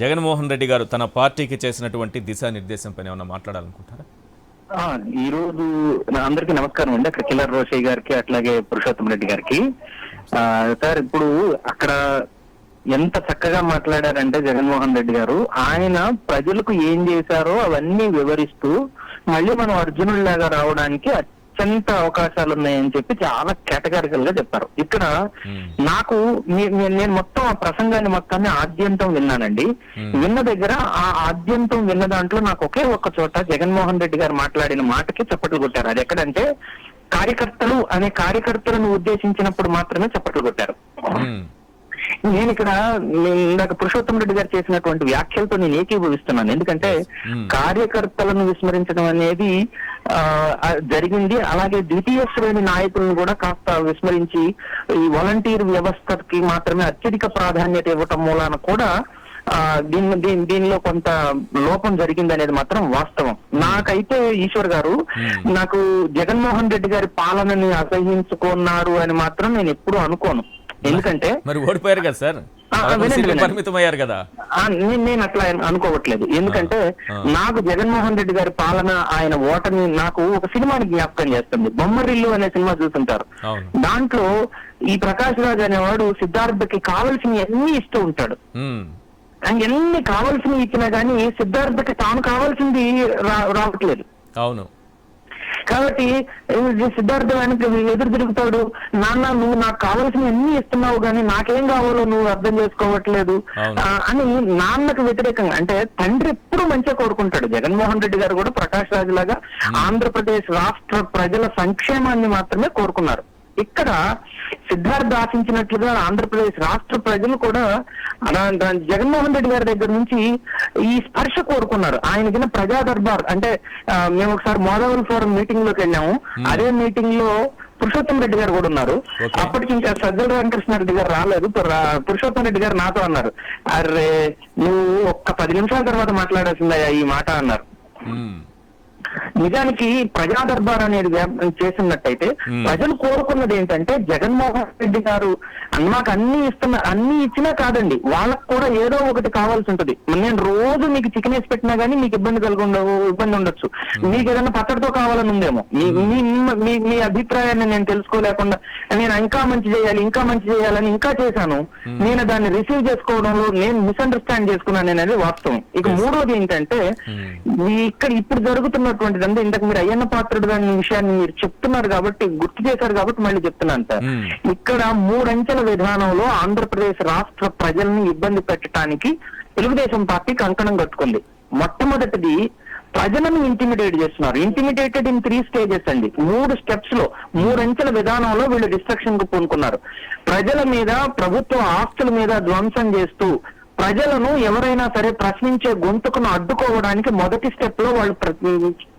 జగన్మోహన్ రెడ్డి గారు తన పార్టీకి చేసినటువంటి దిశానిర్దేశం పైన ఏమన్నా మాట్లాడాలనుకుంటారా? ఈ రోజు అందరికీ నమస్కారం అండి. అక్కడ కిల్లర్ రోషయ్య గారికి అట్లాగే పురుషోత్తం రెడ్డి గారికి. సార్ ఇప్పుడు అక్కడ ఎంత చక్కగా మాట్లాడారంటే జగన్మోహన్ రెడ్డి గారు, ఆయన ప్రజలకు ఏం చేశారో అవన్నీ వివరిస్తూ మళ్ళీ మనం అర్జునుడిలాగా రావడానికి అత్యంత అవకాశాలు ఉన్నాయని చెప్పి చాలా కేటగారికల్ గా చెప్పారు. ఇక్కడ నాకు నేను మొత్తం ఆ ప్రసంగాన్ని మొత్తాన్ని ఆద్యంతం విన్నానండి. విన్న దగ్గర ఆ ఆద్యంతం విన్న దాంట్లో నాకు ఒకే ఒక్క చోట జగన్మోహన్ రెడ్డి గారు మాట్లాడిన మాటకి చప్పట్లు కొట్టారు. అది ఎక్కడంటే కార్యకర్తలను ఉద్దేశించినప్పుడు మాత్రమే చప్పట్లు కొట్టారు. నేను ఇక్కడ ఇందాక పురుషోత్తం రెడ్డి గారు చేసినటువంటి వ్యాఖ్యలతో నేను ఏకీభవిస్తున్నాను. ఎందుకంటే కార్యకర్తలను విస్మరించడం అనేది జరిగింది. అలాగే ద్వితీయ శ్రేణి నాయకులను కూడా కాస్త విస్మరించి ఈ వాలంటీర్ వ్యవస్థకి మాత్రమే అత్యధిక ప్రాధాన్యత ఇవ్వటం మూలాన కూడా దీనిలో కొంత లోపం జరిగింది అనేది మాత్రం వాస్తవం. నాకైతే ఈశ్వర్ గారు, నాకు జగన్మోహన్ రెడ్డి గారి పాలనని అసహించుకున్నారు అని మాత్రం నేను ఎప్పుడూ అనుకోను. ఎందుకంటే మరి ఓడిపోయారు కదా సార్, పరిమితమయ్యారు కదా. నేను అట్లా అనుకోవట్లేదు. ఎందుకంటే నాకు జగన్మోహన్ రెడ్డి గారి పాలన, ఆయన ఓటమి నాకు ఒక సినిమాని జ్ఞాపకం చేస్తుంది. బొమ్మరిల్లు అనే సినిమా చూస్తుంటారు. దాంట్లో ఈ ప్రకాష్ రాజ్ అనేవాడు సిద్ధార్థకి కావలసినవి అన్ని ఇస్తూ ఉంటాడు. ఆయన ఎన్ని కావాల్సినవి ఇచ్చినా గానీ సిద్ధార్థకి తాను కావాల్సింది రావట్లేదు. అవును. కాబట్టి సిద్ధార్థ ఆయనకి ఎదురు తిరుగుతాడు, నాన్న నువ్వు నాకు కావాల్సినవి అన్ని ఇస్తున్నావు కానీ నాకేం కావాలో నువ్వు అర్థం చేసుకోవట్లేదు అని నాన్నకు వ్యతిరేకంగా. అంటే తండ్రి ఎప్పుడు మంచిగా కోరుకుంటాడు. జగన్మోహన్ రెడ్డి గారు కూడా ప్రకాష్ రాజ్ లాగా ఆంధ్రప్రదేశ్ రాష్ట్ర ప్రజల సంక్షేమాన్ని మాత్రమే కోరుకున్నారు. ఇక్కడ సిద్ధార్థ ఆశించినట్లుగా ఆంధ్రప్రదేశ్ రాష్ట్ర ప్రజలు కూడా జగన్మోహన్ రెడ్డి గారి దగ్గర నుంచి ఈ స్పర్శ కోరుకున్నారు. ఆయనకిన్న ప్రజా దర్బార్ అంటే మేము ఒకసారి మోదవల్ ఫోరం మీటింగ్ లోకి వెళ్ళాము. అదే మీటింగ్ లో పురుషోత్తం రెడ్డి గారు కూడా ఉన్నారు. అప్పటికి ఇంకా సజ్జల వెంకటకృష్ణారెడ్డి గారు రాలేదు. పురుషోత్తం రెడ్డి గారు నాతో అన్నారు, అరే నువ్వు ఒక్క 10 నిమిషాల తర్వాత మాట్లాడాల్సిందయ్యా ఈ మాట అన్నారు. నిజానికి ప్రజా దర్బార్ అనేది చేసినట్టయితే ప్రజలు కోరుకున్నది ఏంటంటే జగన్మోహన్ రెడ్డి గారు మాకు అన్ని ఇచ్చినా కాదండి, వాళ్ళకు కూడా ఏదో ఒకటి కావాల్సి ఉంటుంది. నేను రోజు మీకు చికెన్ వేసి పెట్టినా గానీ మీకు ఇబ్బంది ఉండొచ్చు. మీకు ఏదైనా పచ్చడితో కావాలని ఉందేమో. మీ అభిప్రాయాన్ని నేను తెలుసుకోలేకుండా నేను ఇంకా మంచి చేయాలని ఇంకా చేశాను. నేను దాన్ని రిసీవ్ చేసుకోవడంలో నేను మిస్అండర్స్టాండ్ చేసుకున్నాను అనేది వాస్తవం. ఇక మూడోది ఏంటంటే ఇక్కడ ఇప్పుడు జరుగుతున్నటువంటిది అంటే ఇంతకు మీరు అయ్యన్న పాత్రుడు దాని విషయాన్ని మీరు చెప్తున్నారు కాబట్టి గుర్తు చేశారు కాబట్టి మళ్ళీ చెప్తున్నాను సార్. ఇక్కడ 3 అంచెల విధానంలో ఆంధ్రప్రదేశ్ రాష్ట్ర ప్రజల్ని ఇబ్బంది పెట్టడానికి తెలుగుదేశం పార్టీ కంకణం కట్టుకుంది. మొట్టమొదటిది ప్రజలను ఇంటిమిడేట్ చేస్తున్నారు. ఇంటిమిడేటెడ్ ఇన్ 3 స్టేజెస్ అండి. 3 స్టెప్స్ లో 3 అంచెల విధానంలో వీళ్ళు డిస్ట్రక్షన్ కు పూనుకున్నారు. ప్రజల మీద, ప్రభుత్వ ఆస్తుల మీద ధ్వంసం చేస్తూ ప్రజలను ఎవరైనా సరే ప్రశ్నించే గొంతుకును అడ్డుకోవడానికి మొదటి స్టెప్ లో వాళ్ళు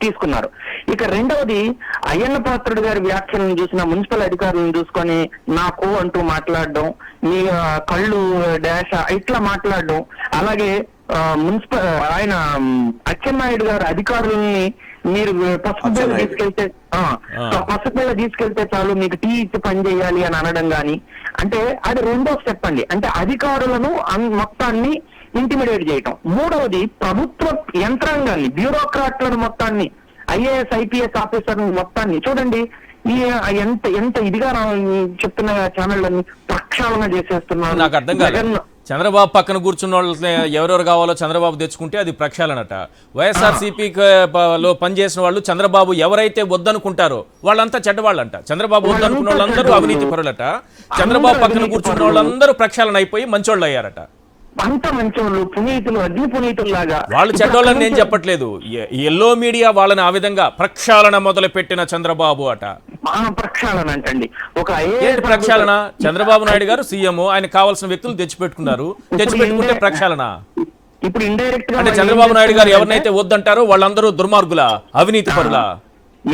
తీసుకున్నారు. ఇక రెండవది అయ్యన్న పాత్రుడు గారి వ్యాఖ్యలను చూసిన మున్సిపల్ అధికారులను చూసుకొని నాకు అంటూ మాట్లాడడం, మీ కళ్ళు డాష్ ఇట్లా మాట్లాడడం. అలాగే ఆయన అచ్చెన్నాయుడు గారు అధికారుల్ని మీరు పసుపు బిళ్ళ తీసుకెళ్తే చాలు మీకు టీ ఇచ్చి పని చేయాలి అని అనడం గాని, అంటే అది రెండో స్టెప్ అండి. అంటే అధికారులను మొత్తాన్ని ఇంటిమిడేట్ చేయటం. మూడవది ప్రభుత్వ యంత్రాంగాన్ని, బ్యూరోక్రాట్లను మొత్తాన్ని, ఐఏఎస్ ఐపీఎస్ ఆఫీసర్ మొత్తాన్ని చూడండి ఎంత ఇదిగా చెప్తున్న ఛానళ్ళని ప్రక్షాళన చేసేస్తున్నారు. నాకు అర్థం కాదు. చంద్రబాబు పక్కన కూర్చున్న వాళ్ళని ఎవరెవరు కావాలో చంద్రబాబు తెచ్చుకుంటే అది ప్రక్షాళనట. వైఎస్ఆర్సీపీలో పనిచేసిన వాళ్ళు చంద్రబాబు ఎవరైతే వద్దనుకుంటారో వాళ్ళంతా చెడ్డవాళ్ళంట. చంద్రబాబు వద్దనుకున్న వాళ్ళందరూ అవినీతి పరులట. చంద్రబాబు పక్కన కూర్చున్న వాళ్ళందరూ ప్రక్షాళన అయిపోయి మంచోళ్ళు అయ్యారట. అంత మంచోళ్ళు, పునీతులు, అగ్ని పునీతుల్లాగా. వాళ్ళు చెడ్డోళ్ళని నేను చెప్పట్లేదు. ఎల్లో మీడియా వాళ్ళని ఆ విధంగా ప్రక్షాళన మొదలు పెట్టిన చంద్రబాబు అట. ప్రక్షాళన అంటండి. ఒక ప్రక్షాళన. చంద్రబాబు నాయుడు గారు సీఎం, ఆయన కావాల్సిన వ్యక్తులు తెచ్చిపెట్టుకుంటే ప్రక్షాళన. ఇప్పుడు ఇండైరెక్ట్ గా అంటే చంద్రబాబు నాయుడు గారు ఎవరినైతే వద్దంటారో వాళ్ళందరూ దుర్మార్గుల, అవినీతి పరుల.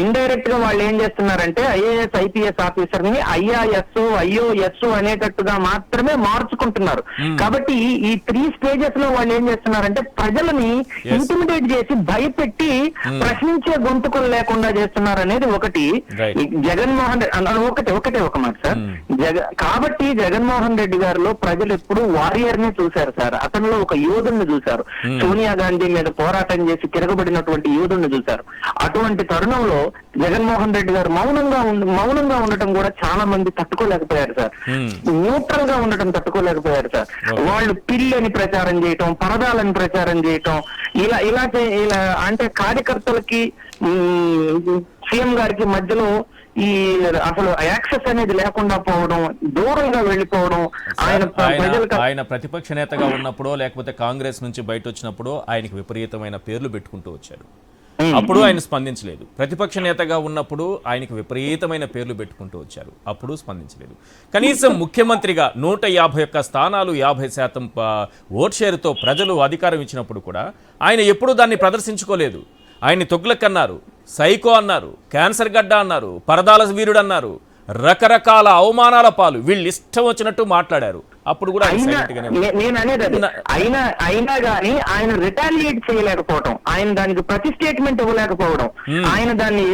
ఇండైరెక్ట్ గా వాళ్ళు ఏం చేస్తున్నారంటే ఐఏఎస్ ఐపీఎస్ ఆఫీసర్ ని ఐఆర్ఎస్ ఐఓఎస్ అనేటట్టుగా మాత్రమే మార్చుకుంటున్నారు. కాబట్టి ఈ 3 స్టేజెస్ లో వాళ్ళు ఏం చేస్తున్నారంటే ప్రజలని ఇంటిమిడేట్ చేసి భయపెట్టి ప్రశ్నించే గొంతుకులు లేకుండా చేస్తున్నారు అనేది ఒకటి. జగన్మోహన్ రెడ్డి ఒకటే ఒక మాట సార్. కాబట్టి జగన్మోహన్ రెడ్డి గారిలో ప్రజలు ఎప్పుడు వారియర్ ని చూశారు సార్. అతనిలో ఒక యోధుడిని చూశారు. సోనియా గాంధీ మీద పోరాటం చేసి తిరగబడినటువంటి యోధుడిని చూశారు. అటువంటి తరుణంలో జగన్మోహన్ రెడ్డి గారు మౌనంగా ఉండటం కూడా చాలా మంది తట్టుకోలేకపోయారు సార్. న్యూట్రల్ గా ఉండటం తట్టుకోలేకపోయారు సార్. వాళ్ళు పిల్లని ప్రచారం చేయటం, పరదాలని ప్రచారం చేయటం, ఇలా అంటే కార్యకర్తలకి సీఎం గారికి మధ్యలో ఈ అసలు యాక్సెస్ అనేది లేకుండా పోవడం, దూరంగా వెళ్లిపోవడం. ఆయన ప్రతిపక్ష నేతగా ఉన్నప్పుడో లేకపోతే కాంగ్రెస్ నుంచి బయట వచ్చినప్పుడో ఆయనకి విపరీతమైన పేర్లు పెట్టుకుంటూ వచ్చారు. అప్పుడు ఆయన స్పందించలేదు. ప్రతిపక్ష నేతగా ఉన్నప్పుడు ఆయనకు విపరీతమైన పేర్లు పెట్టుకుంటూ వచ్చారు, అప్పుడు స్పందించలేదు. కనీసం ముఖ్యమంత్రిగా 151 స్థానాలు 50% ఓట్ షేర్తో ప్రజలు అధికారం ఇచ్చినప్పుడు కూడా ఆయన ఎప్పుడూ దాన్ని ప్రదర్శించుకోలేదు. ఆయన్ని తొగ్లక్ అన్నారు, సైకో అన్నారు, క్యాన్సర్ గడ్డ అన్నారు, పరదాల వీరుడు అన్నారు, రకరకాల అవమానాల పాలు, వీళ్ళు ఇష్టం వచ్చినట్టు మాట్లాడారు. అప్పుడు కూడా నేను అనేది అయినా గానీ ఆయన రిటాలియేట్ చేయలేకపోవడం, ఆయన దానికి ప్రతి స్టేట్మెంట్ ఇవ్వలేకపోవడం, ఆయన దాన్ని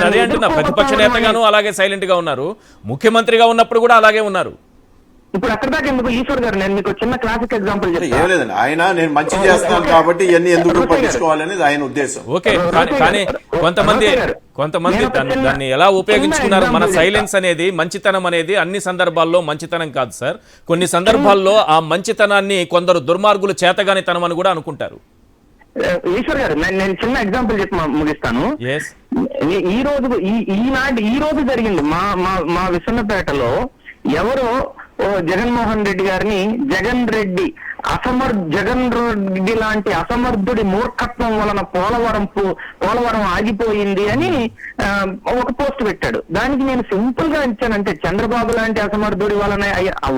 అదే అంటున్నా. ప్రతిపక్ష నేతగాను అలాగే సైలెంట్ గా ఉన్నారు, ముఖ్యమంత్రిగా ఉన్నప్పుడు కూడా అలాగే ఉన్నారు. ఇప్పుడు అక్కడ దాకా ఎందుకు ఈశ్వర్ గారు, నేను మీకు చిన్న క్లాసిక్ ఎగ్జాంపుల్ ఏం లేదండి, ఆయన నేను మంచి చేస్తాను కాబట్టి ఇవన్నీ ఎందుకు పట్టించుకోవాలనేది ఆయన ఉద్దేశం. ఓకే, కానీ కొంతమంది దాన్ని ఎలా ఉపయోగించుకున్నారు? మన సైలెన్స్ అనేది, మంచితనం అనేది అన్ని సందర్భాల్లో మంచితనం కాదు సార్. కొన్ని సందర్భాల్లో ఆ మంచితనాన్ని కొందరు దుర్మార్గులు చేతగానితనం అని కూడా అనుకుంటారు. ఈశ్వర్ గారు, నేను చిన్న ఎగ్జాంపుల్ చెప్పి ముగిస్తాను. ఈ రోజు జరిగింది మా విశ్వన్నపేటలో ఎవరో జగన్మోహన్ రెడ్డి గారిని జగన్ రెడ్డి లాంటి అసమర్థుడి మూర్ఖత్వం వలన పోలవరం ఆగిపోయింది అని ఒక పోస్ట్ పెట్టాడు. దానికి నేను సింపుల్ గా ఇచ్చానంటే, చంద్రబాబు లాంటి అసమర్థుడి వలన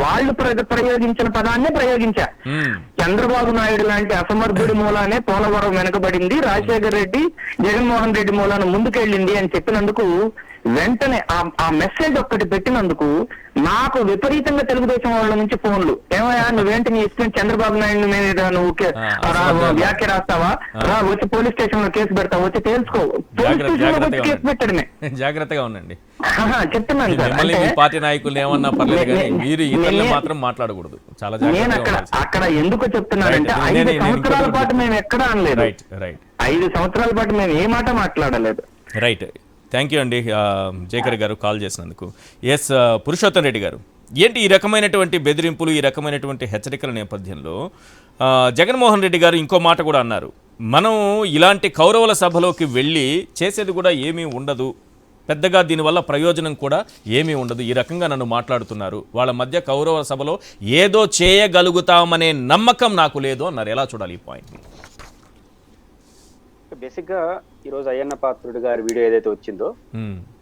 వాళ్ళు ప్రయోగించిన పదాన్నే ప్రయోగించా. చంద్రబాబు నాయుడు లాంటి అసమర్థుడి మూలానే పోలవరం వెనకబడింది, రాజశేఖర రెడ్డి జగన్మోహన్ రెడ్డి మూలాన ముందుకెళ్ళింది అని చెప్పినందుకు వెంటనే ఆ మెసేజ్ ఒక్కటి పెట్టినందుకు నాకు విపరీతంగా తెలుగుదేశం వాళ్ళ నుంచి ఫోన్లు, ఏమయ్యా నువ్వేంటి నీ ఇష్టం చంద్రబాబు నాయుడు మీద నువ్వు వ్యాఖ్య రాస్తావా, వచ్చి పోలీస్ స్టేషన్ లో కేసు పెడతావు, వచ్చి తెలుసుకో, కేసు పెట్టడమే. జాగ్రత్తగా ఉండండి, చెప్తున్నాను సార్. పార్టీ నాయకులు ఏమన్నా పర్లేదు కానీ మీరు ఇతరులు మాత్రం మాట్లాడకూడదు. చాలా నేను అక్కడ ఎందుకు చెప్తున్నానంటే 5 సంవత్సరాల పాటు మేము ఎక్కడా అనలేదు, 5 సంవత్సరాల పాటు మేము ఏ మాట మాట్లాడలేదు. రైట్, థ్యాంక్ యూ అండి జేకర్ గారు కాల్ చేసినందుకు. ఎస్ పురుషోత్తం రెడ్డి గారు, ఏంటి ఈ రకమైనటువంటి బెదిరింపులు, ఈ రకమైనటువంటి హెచ్చరికల నేపథ్యంలో జగన్మోహన్ రెడ్డి గారు ఇంకో మాట కూడా అన్నారు, మనం ఇలాంటి కౌరవుల సభలోకి వెళ్ళి చేసేది కూడా ఏమీ ఉండదు, పెద్దగా దీనివల్ల ప్రయోజనం కూడా ఏమీ ఉండదు, ఈ రకంగా నన్ను మాట్లాడుతున్నారు, వాళ్ళ మధ్య కౌరవ సభలో ఏదో చేయగలుగుతామనే నమ్మకం నాకు లేదు అన్నారు. ఎలా చూడాలి ఈ పాయింట్ని? బేసిక్ గా ఈ రోజు అయ్యన్న పాత్రుడు గారి వీడియో ఏదైతే వచ్చిందో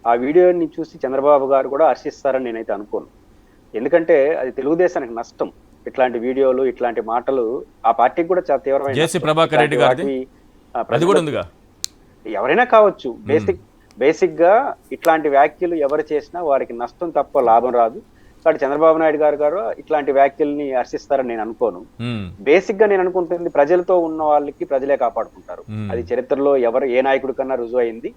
ఆ వీడియోని చూసి చంద్రబాబు గారు కూడా హర్షిస్తారని నేనైతే అనుకోను. ఎందుకంటే అది తెలుగుదేశానికి నష్టం. ఇట్లాంటి వీడియోలు, ఇట్లాంటి మాటలు ఆ పార్టీకి కూడా చాలా తీవ్రమైన, జేసీ ప్రభాకర్ రెడ్డి గారిది అది కూడా ఉందిగా, ఎవరైనా కావచ్చు. బేసిక్ గా ఇట్లాంటి వ్యాఖ్యలు ఎవరు చేసినా వారికి నష్టం తప్ప లాభం రాదు. కాబట్టి చంద్రబాబు నాయుడు గారు ఇట్లాంటి వ్యాఖ్యల్ని హర్షిస్తారని నేను అనుకోను. బేసిక్ గా నేను అనుకుంటుంది, ప్రజలతో ఉన్న వాళ్ళకి ప్రజలే కాపాడుకుంటారు. అది చరిత్రలో ఏ నాయకుడి కన్నా రుజువు అయింది.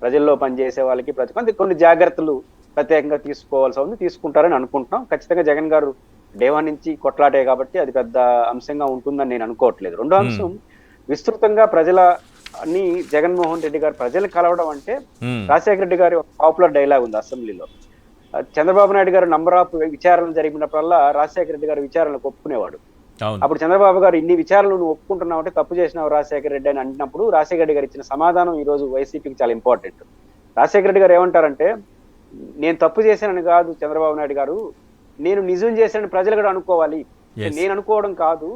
ప్రజల్లో పనిచేసే వాళ్ళకి కొన్ని జాగ్రత్తలు ప్రత్యేకంగా తీసుకోవాల్సి ఉంది, తీసుకుంటారని అనుకుంటున్నాం. ఖచ్చితంగా జగన్ గారు డేవా నుంచి కొట్లాటే కాబట్టి అది పెద్ద అంశంగా ఉంటుందని నేను అనుకోవట్లేదు. రెండో అంశం, విస్తృతంగా ప్రజలని జగన్మోహన్ రెడ్డి గారు ప్రజలు కలవడం అంటే, రాజశేఖర రెడ్డి గారి పాపులర్ డైలాగ్ ఉంది అసెంబ్లీలో, చంద్రబాబు నాయుడు గారు నంబర్ ఆఫ్ విచారణలు జరిగినప్పుడల్లా రాజశేఖర రెడ్డి గారు విచారణకు ఒప్పుకునేవాడు. అప్పుడు చంద్రబాబు గారు ఇన్ని విచారణలు నువ్వు ఒప్పుకుంటున్నావు అంటే తప్పు చేసినావు రాజశేఖర రెడ్డి అని అంటున్నప్పుడు రాజశేఖర రెడ్డి గారు ఇచ్చిన సమాధానం ఈ రోజు వైసీపీకి చాలా ఇంపార్టెంట్. రాజశేఖర రెడ్డి గారు ఏమంటారంటే, నేను తప్పు చేశానని కాదు చంద్రబాబు నాయుడు గారు, నేను నిజం చేశానని ప్రజలు కూడా అనుకోవాలి, నేను అనుకోవడం కాదు,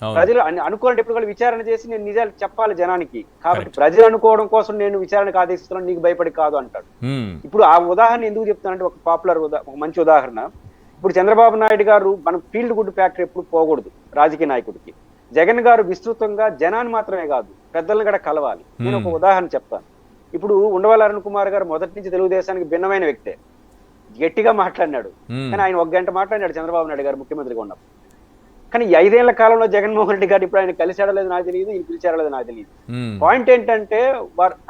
ప్రజలు అనుకోవాలంటే ఎప్పుడు కూడా విచారణ చేసి నేను నిజాలు చెప్పాలి జనానికి, కాబట్టి ప్రజలు అనుకోవడం కోసం నేను విచారణకు ఆదేశిస్తున్నాను, నీకు భయపడి కాదు అంటాడు. ఇప్పుడు ఆ ఉదాహరణ ఎందుకు చెప్తానంటే, ఒక పాపులర్ ఒక మంచి ఉదాహరణ, ఇప్పుడు చంద్రబాబు నాయుడు గారు మనం ఫీల్డ్ గుడ్ ఫ్యాక్టరీ ఎప్పుడు పోకూడదు రాజకీయ నాయకుడికి. జగన్ గారు విస్తృతంగా జనాన్ని మాత్రమే కాదు పెద్దలను కూడా కలవాలి. నేను ఒక ఉదాహరణ చెప్తాను. ఇప్పుడు ఉండవల్లి అరుణ్ కుమార్ గారు మొదటి నుంచి తెలుగుదేశానికి భిన్నమైన వ్యక్తే, గట్టిగా మాట్లాడినాడు, కానీ ఆయన 1 గంట మాట్లాడినాడు చంద్రబాబు నాయుడు గారు ముఖ్యమంత్రిగా ఉన్నప్పుడు. కానీ 5 ఏళ్ల కాలంలో జగన్మోహన్ రెడ్డి గారు ఇప్పుడు ఆయన కలిసాడో లేదు నాకు తెలియదు, ఈయన పిలిచాడో లేదు నాకు తెలియదు. పాయింట్ ఏంటంటే,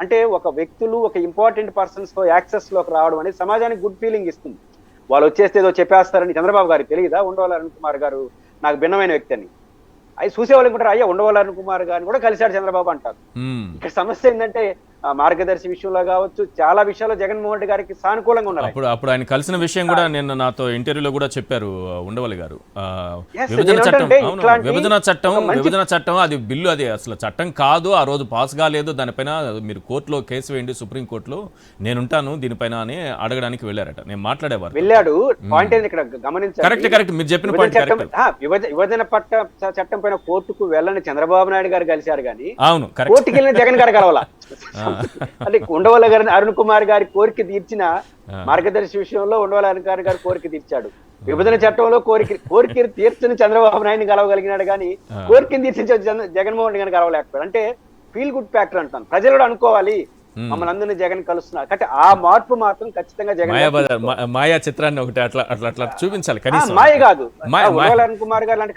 అంటే ఒక వ్యక్తులు ఒక ఇంపార్టెంట్ పర్సన్స్ తో యాక్సెస్ లోకి రావడం అనేది సమాజానికి గుడ్ ఫీలింగ్ ఇస్తుంది. వాళ్ళు వచ్చేస్తే ఏదో చెప్పేస్తారని చంద్రబాబు గారికి తెలియదా ఉండవల్లి అరుణ్ కుమార్ గారు నాకు భిన్నమైన వ్యక్తి అని? అవి చూసేవాళ్ళు అనుకుంటారు, అయ్యా ఉండవల్లి అరుణ్ కుమార్ గారిని కూడా కలిశాడు చంద్రబాబు అంటారు. ఇక్కడ సమస్య ఏంటంటే, మార్గదర్శి విషయంలో కావచ్చు, చాలా విషయాల్లో జగన్మోహన్ రెడ్డి గారికి సానుకూలంగా ఉన్నారు. అప్పుడు ఆయన కలిసిన విషయం కూడా నిన్న నాతో ఇంటర్వ్యూలో కూడా చెప్పారు ఉండవల్లి గారు. విభజన చట్టం అది బిల్లు, అది అసలు చట్టం కాదు, ఆ రోజు పాస్ కాలేదు, దానిపైన మీరు కోర్టులో కేసు వేయండి, సుప్రీం కోర్టులో నేనుంటాను దీనిపైన అని అడగడానికి వెళ్ళారట. నేను మాట్లాడేవారు వెళ్ళాడు. పాయింట్ ఏంది ఇక్కడ గమనించాలి. కరెక్ట్ మీరు చెప్పిన పాయింట్. విభజన చట్టం పైన కోర్టుకు వెళ్ళని చంద్రబాబు నాయుడు గారు కలిశారు కానీ అవును, కోర్టుకి వెళ్ళిన జగన్ గారు కలవాల. అంటే ఉండవల్లి గారిని అరుణ్ కుమార్ గారి కోరిక తీర్చిన మార్గదర్శి విషయంలో ఉండవల్లి అరుణ్ కుమార్ గారి కోరిక తీర్చాడు. విభజన చట్టంలో కోరిక తీర్చని చంద్రబాబు నాయుడిని కలవగలిగినాడు కానీ కోరికను తీర్చిన జగన్మోహన్ రెడ్డి గారిని కలవలేకపోయాడు. అంటే ఫీల్ గుడ్ ఫ్యాక్టర్ అంటాను. ప్రజలు కూడా అనుకోవాలి మమ్మల్ని అందరినీ జగన్ కలుస్తున్నారు. అంటే ఆ మార్పు మాత్రం ఖచ్చితంగా జగన్ మాయా చిత్రాన్ని ఒకటి అట్లా అట్లా అట్లా చూపించాలి కనీసం. మాయ కాదు అరుణ్ కుమార్ గారు లాంటి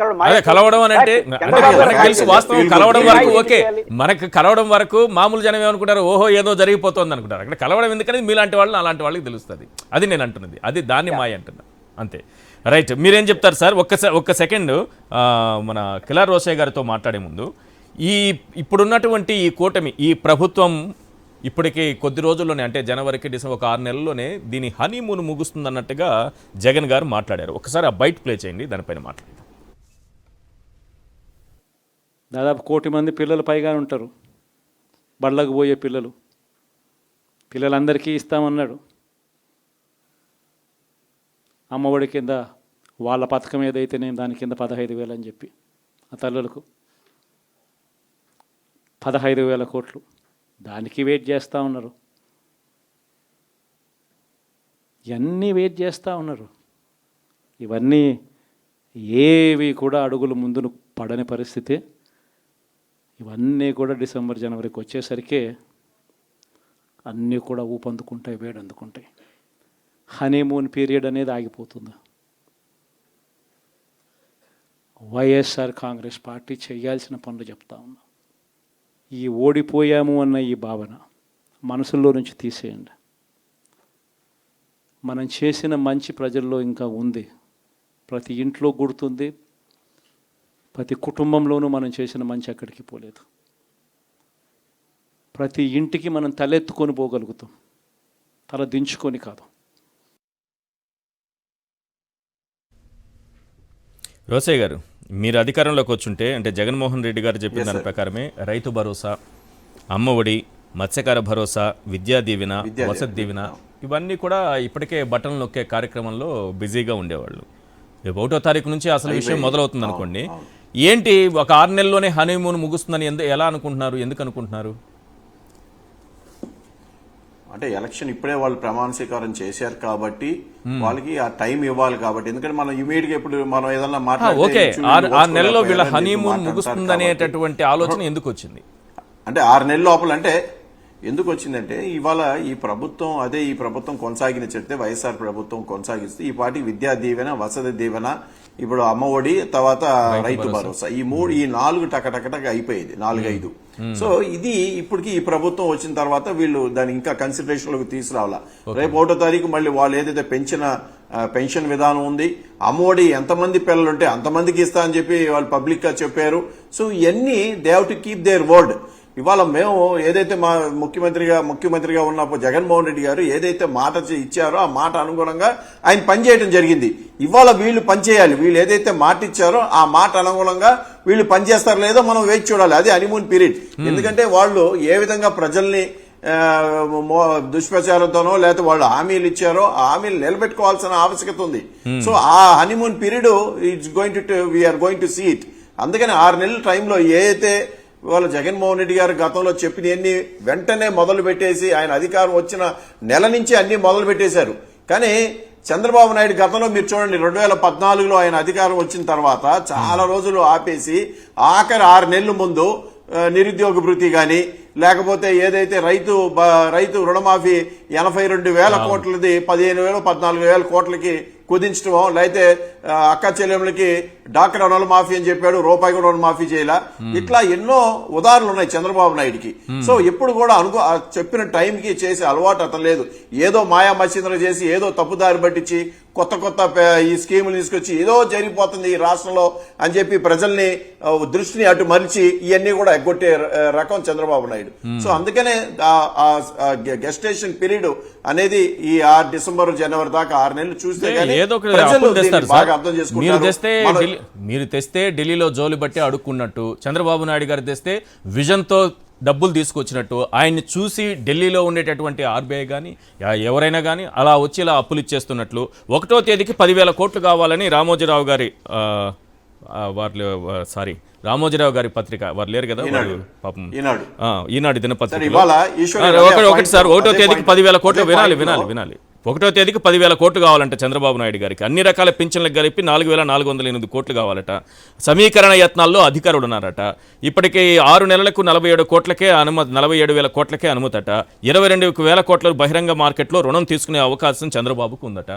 కలవడం అని అంటే తెలుసు వాస్తవం. కలవడం వరకు ఓకే, మనకు కలవడం వరకు మామూలు జనం ఏమనుకుంటారు, ఓహో ఏదో జరిగిపోతుంది అనుకుంటారు. అక్కడ కలవడం ఎందుకని మీలాంటి వాళ్ళని అలాంటి వాళ్ళకి తెలుస్తుంది. అది నేను అంటున్నది, అది దాన్ని మాయ అంటున్నా అంతే. రైట్, మీరేం చెప్తారు సార్? ఒక్క సెకండ్ మన కిలార్ రోసయ్య గారితో మాట్లాడే ముందు, ఇప్పుడున్నటువంటి ఈ కూటమి, ఈ ప్రభుత్వం ఇప్పటికీ కొద్ది రోజుల్లోనే అంటే జనవరికి డిసెంబర్ ఒక 6 నెలల్లోనే దీని హనీమూన్ ముగుస్తుంది అన్నట్టుగా జగన్ గారు మాట్లాడారు. ఒకసారి ఆ బైట్ ప్లే చేయండి, దానిపైన మాట్లాడదాం. దాదాపు 1 కోటి మంది పిల్లలు పైగా ఉంటారు, బళ్ళకు పోయే పిల్లలందరికీ ఇస్తామన్నాడు. అమ్మఒడి కింద వాళ్ళ పథకం ఏదైతేనే దాని కింద 15,000 అని చెప్పి ఆ తల్లులకు 15,000 కోట్లు దానికి వెయిట్ చేస్తూ ఉన్నారు. ఇవన్నీ వెయిట్ చేస్తూ ఉన్నారు. ఇవన్నీ ఏవి కూడా అడుగులు ముందును పడని పరిస్థితి. ఇవన్నీ కూడా డిసెంబర్ జనవరికి వచ్చేసరికి అన్నీ కూడా ఊపందుకుంటాయి, వేడందుకుంటాయి. హనీమూన్ పీరియడ్ అనేది ఆగిపోతుంది. వైఎస్ఆర్ కాంగ్రెస్ పార్టీ చేయాల్సిన పనులు చెప్తా ఉన్నా. ఈ ఓడిపోయాము అన్న ఈ భావన మనసులో నుంచి తీసేయండి. మనం చేసిన మంచి ప్రజల్లో ఇంకా ఉంది, ప్రతి ఇంట్లో గుర్తుంది, ప్రతి కుటుంబంలోనూ మనం చేసిన మంచి ఎక్కడికి పోలేదు. ప్రతి ఇంటికి మనం తలెత్తుకొని పోగలుగుతాం, తల దించుకొని కాదు. రోసయ్య గారు, మీరు అధికారంలోకి వచ్చుంటే అంటే జగన్మోహన్ రెడ్డి గారు చెప్పిన దాని ప్రకారమే రైతు భరోసా, అమ్మఒడి, మత్స్యకార భరోసా, విద్యా దీవెన, వసతి దీవెన ఇవన్నీ కూడా ఇప్పటికే బటన్లు నొక్కే కార్యక్రమంలో బిజీగా ఉండేవాళ్ళు. రేపు 1వ తారీఖు నుంచి అసలు విషయం మొదలవుతుంది అనుకోండి. ఏంటి ఒక 6 నెలల్లోనే హనీమూన్ ముగుస్తుందని ఎలా అనుకుంటున్నారు? ఎందుకు అనుకుంటున్నారు? అంటే ఎలక్షన్ ఇప్పుడే వాళ్ళు ప్రమాణ స్వీకారం చేశారు కాబట్టి వాళ్ళకి ఆ టైం ఇవ్వాలి కాబట్టి. ఎందుకంటే మనం ఇమీడియట్ గా ఇప్పుడు మనం ఏదన్నా ఓకే 6 నెలల్లో వీళ్ళ హనీమూన్ ముగుస్తుందనేటటువంటి ఆలోచన ఎందుకు వచ్చింది? అంటే 6 నెలల లోపల అంటే ఎందుకు వచ్చిందంటే ఇవాళ ఈ ప్రభుత్వం కొనసాగించితే వైఎస్ఆర్ ప్రభుత్వం కొనసాగిస్తే ఈ పార్టీ విద్యా దీవెన, వసతి దీవెన, ఇప్పుడు అమ్మఒడి, తర్వాత రైతు భరోసా, ఈ 4 టకటకటగా అయిపోయేది 4-5. సో ఇది ఇప్పటికి ఈ ప్రభుత్వం వచ్చిన తర్వాత వీళ్ళు దాన్ని ఇంకా కన్సిడరేషన్ లోకి తీసుకురావాలా. రేపు 1వ తారీఖు మళ్ళీ వాళ్ళు ఏదైతే పెన్షన్ విధానం ఉంది, అమ్మఒడి ఎంతమంది పిల్లలుంటే అంతమందికి ఇస్తా అని చెప్పి వాళ్ళు పబ్లిక్ గా చెప్పారు. సో ఇవన్నీ they have to keep there word. ఇవాళ మేము ఏదైతే మా ముఖ్యమంత్రిగా ఉన్నప్పుడు జగన్మోహన్ రెడ్డి గారు ఏదైతే మాట ఇచ్చారో ఆ మాట అనుగుణంగా ఆయన పనిచేయడం జరిగింది. ఇవాళ వీళ్ళు పనిచేయాలి. వీళ్ళు ఏదైతే మాట ఇచ్చారో ఆ మాట అనుగుణంగా వీళ్ళు పనిచేస్తారో లేదో మనం వేచి చూడాలి. అది హనీమూన్ పీరియడ్. ఎందుకంటే వాళ్ళు ఏ విధంగా ప్రజల్ని దుష్ప్రచారంతోనో లేకపోతే వాళ్ళు హామీలు ఇచ్చారో ఆ హామీలు నిలబెట్టుకోవాల్సిన ఆవశ్యకత ఉంది. సో ఆ honeymoon period we are going to see it. అందుకని 6 నెలల టైంలో ఏదైతే ఇవాళ జగన్మోహన్ రెడ్డి గారు గతంలో చెప్పినవన్నీ వెంటనే మొదలు పెట్టేసి ఆయన అధికారం వచ్చిన నెల నుంచి అన్ని మొదలు పెట్టేశారు. కానీ చంద్రబాబు నాయుడు గతంలో మీరు చూడండి 2014లో ఆయన అధికారం వచ్చిన తర్వాత చాలా రోజులు ఆపేసి ఆఖరి 6 నెలల ముందు నిరుద్యోగ భృతి గాని లేకపోతే ఏదైతే రైతు రుణమాఫీ 82,000 కోట్లది 15,000-14,000 కోట్లకి కుదించడం, లేకపోతే అక్క చెల్లెములకి డాక్టర్ రుణమాఫీ అని చెప్పాడు, రూపాయి కూడా రుణమాఫీ చేయాల. ఇట్లా ఎన్నో ఉదాహరణలు ఉన్నాయి చంద్రబాబు నాయుడికి. సో ఎప్పుడు కూడా చెప్పిన టైంకి చేసే అలవాటు అతను లేదు. ఏదో మాయా మసీదులు చేసి ఏదో తప్పుదారి పట్టించి కొత్త ఈ స్కీములు తీసుకొచ్చి ఏదో జరిగిపోతుంది ఈ రాష్ట్రంలో అని చెప్పి ప్రజల్ని దృష్టిని అటు మరిచి ఇవన్నీ కూడా ఎగ్గొట్టే రకం చంద్రబాబు నాయుడు. సో అందుకనే గెస్టేషన్ పీరియడ్ అనేది ఈ డిసెంబర్ జనవరి దాకా 6 నెలలు చూస్తే మీరు తెస్తే ఢిల్లీలో జోలు బట్టి అడుక్కున్నట్టు, చంద్రబాబు నాయుడు గారు తెస్తే విజన్తో డబ్బులు తీసుకొచ్చినట్టు, ఆయన్ని చూసి ఢిల్లీలో ఉండేటటువంటి ఆర్బీఐ కానీ ఎవరైనా కానీ అలా వచ్చి ఇలా అప్పులు ఇచ్చేస్తున్నట్లు 1వ తేదీకి 10,000 కోట్లు కావాలని రామోజీరావు గారి వాళ్ళు సారీ రామోజీరావు గారి పత్రిక వారు లేరు కదా వాళ్ళు పాపం ఈనాడు. ఈనాడు దినపత్రిక ఇవాళ ఈశ్వర్ గారు ఒకటి సార్ 1వ తేదీకి 10,000 కోట్లు వినాలి point వినాలి వినాలి 1వ తేదీకి 10,000 కోట్లు కావాలంట చంద్రబాబు నాయుడు గారికి. అన్ని రకాల పింఛన్లకు కలిపి 4,408 కోట్లు కావాలట. సమీకరణ యత్నాల్లో అధికారులు ఉన్నారట. ఇప్పటికే 6 నెలలకు 47 కోట్లకే అనుమతి, 47,000 కోట్లకే అనుమతట. 22,000 కోట్ల బహిరంగ మార్కెట్లో రుణం తీసుకునే అవకాశం చంద్రబాబుకు ఉందట.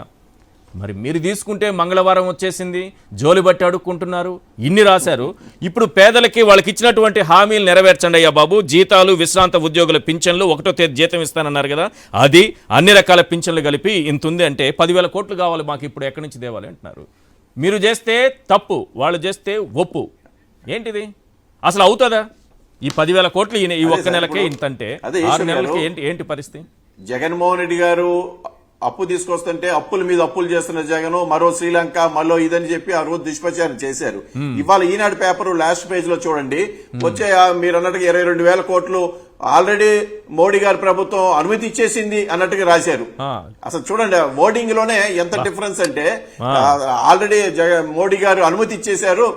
మరి మీరు తీసుకుంటే మంగళవారం వచ్చేసింది, జోలి బట్టి అడుక్కుంటున్నారు, ఇన్ని రాశారు. ఇప్పుడు పేదలకి వాళ్ళకి ఇచ్చినటువంటి హామీలు నెరవేర్చండి అయ్యా బాబు. జీతాలు, విశ్రాంత ఉద్యోగుల పింఛన్లు 1వ తేదీ జీతం ఇస్తానన్నారు కదా, అది అన్ని రకాల పింఛన్లు కలిపి ఇంత ఉంది అంటే 10,000 కోట్లు కావాలి మాకు, ఇప్పుడు ఎక్కడి నుంచి తేవాలి అంటున్నారు. మీరు చేస్తే తప్పు, వాళ్ళు చేస్తే ఒప్పు. ఏంటిది అసలు అవుతుందా? ఈ 10,000 కోట్లు ఈ ఒక్క నెలకే ఇంత అంటే 6 నెలలకి ఏంటి పరిస్థితి? జగన్మోహన్ రెడ్డి గారు అప్పు తీసుకొస్తుంటే అప్పుల మీద అప్పులు చేస్తున్న జగన్ మరో శ్రీలంక మరో ఇదని చెప్పి ఆ రోజు దుష్ప్రచారం చేశారు. ఇవాళ ఈనాడు పేపర్ లాస్ట్ పేజ్ లో చూడండి, వచ్చే మీరు అన్నట్టుగా 22,000 కోట్లు ఆల్రెడీ మోడీ గారి ప్రభుత్వం అనుమతి ఇచ్చేసింది అన్నట్టుగా రాశారు. అసలు చూడండి ఓటింగ్ లోనే ఎంత డిఫరెన్స్ అంటే ఆల్రెడీ మోడీ గారు అనుమతి ఇచ్చేశారు,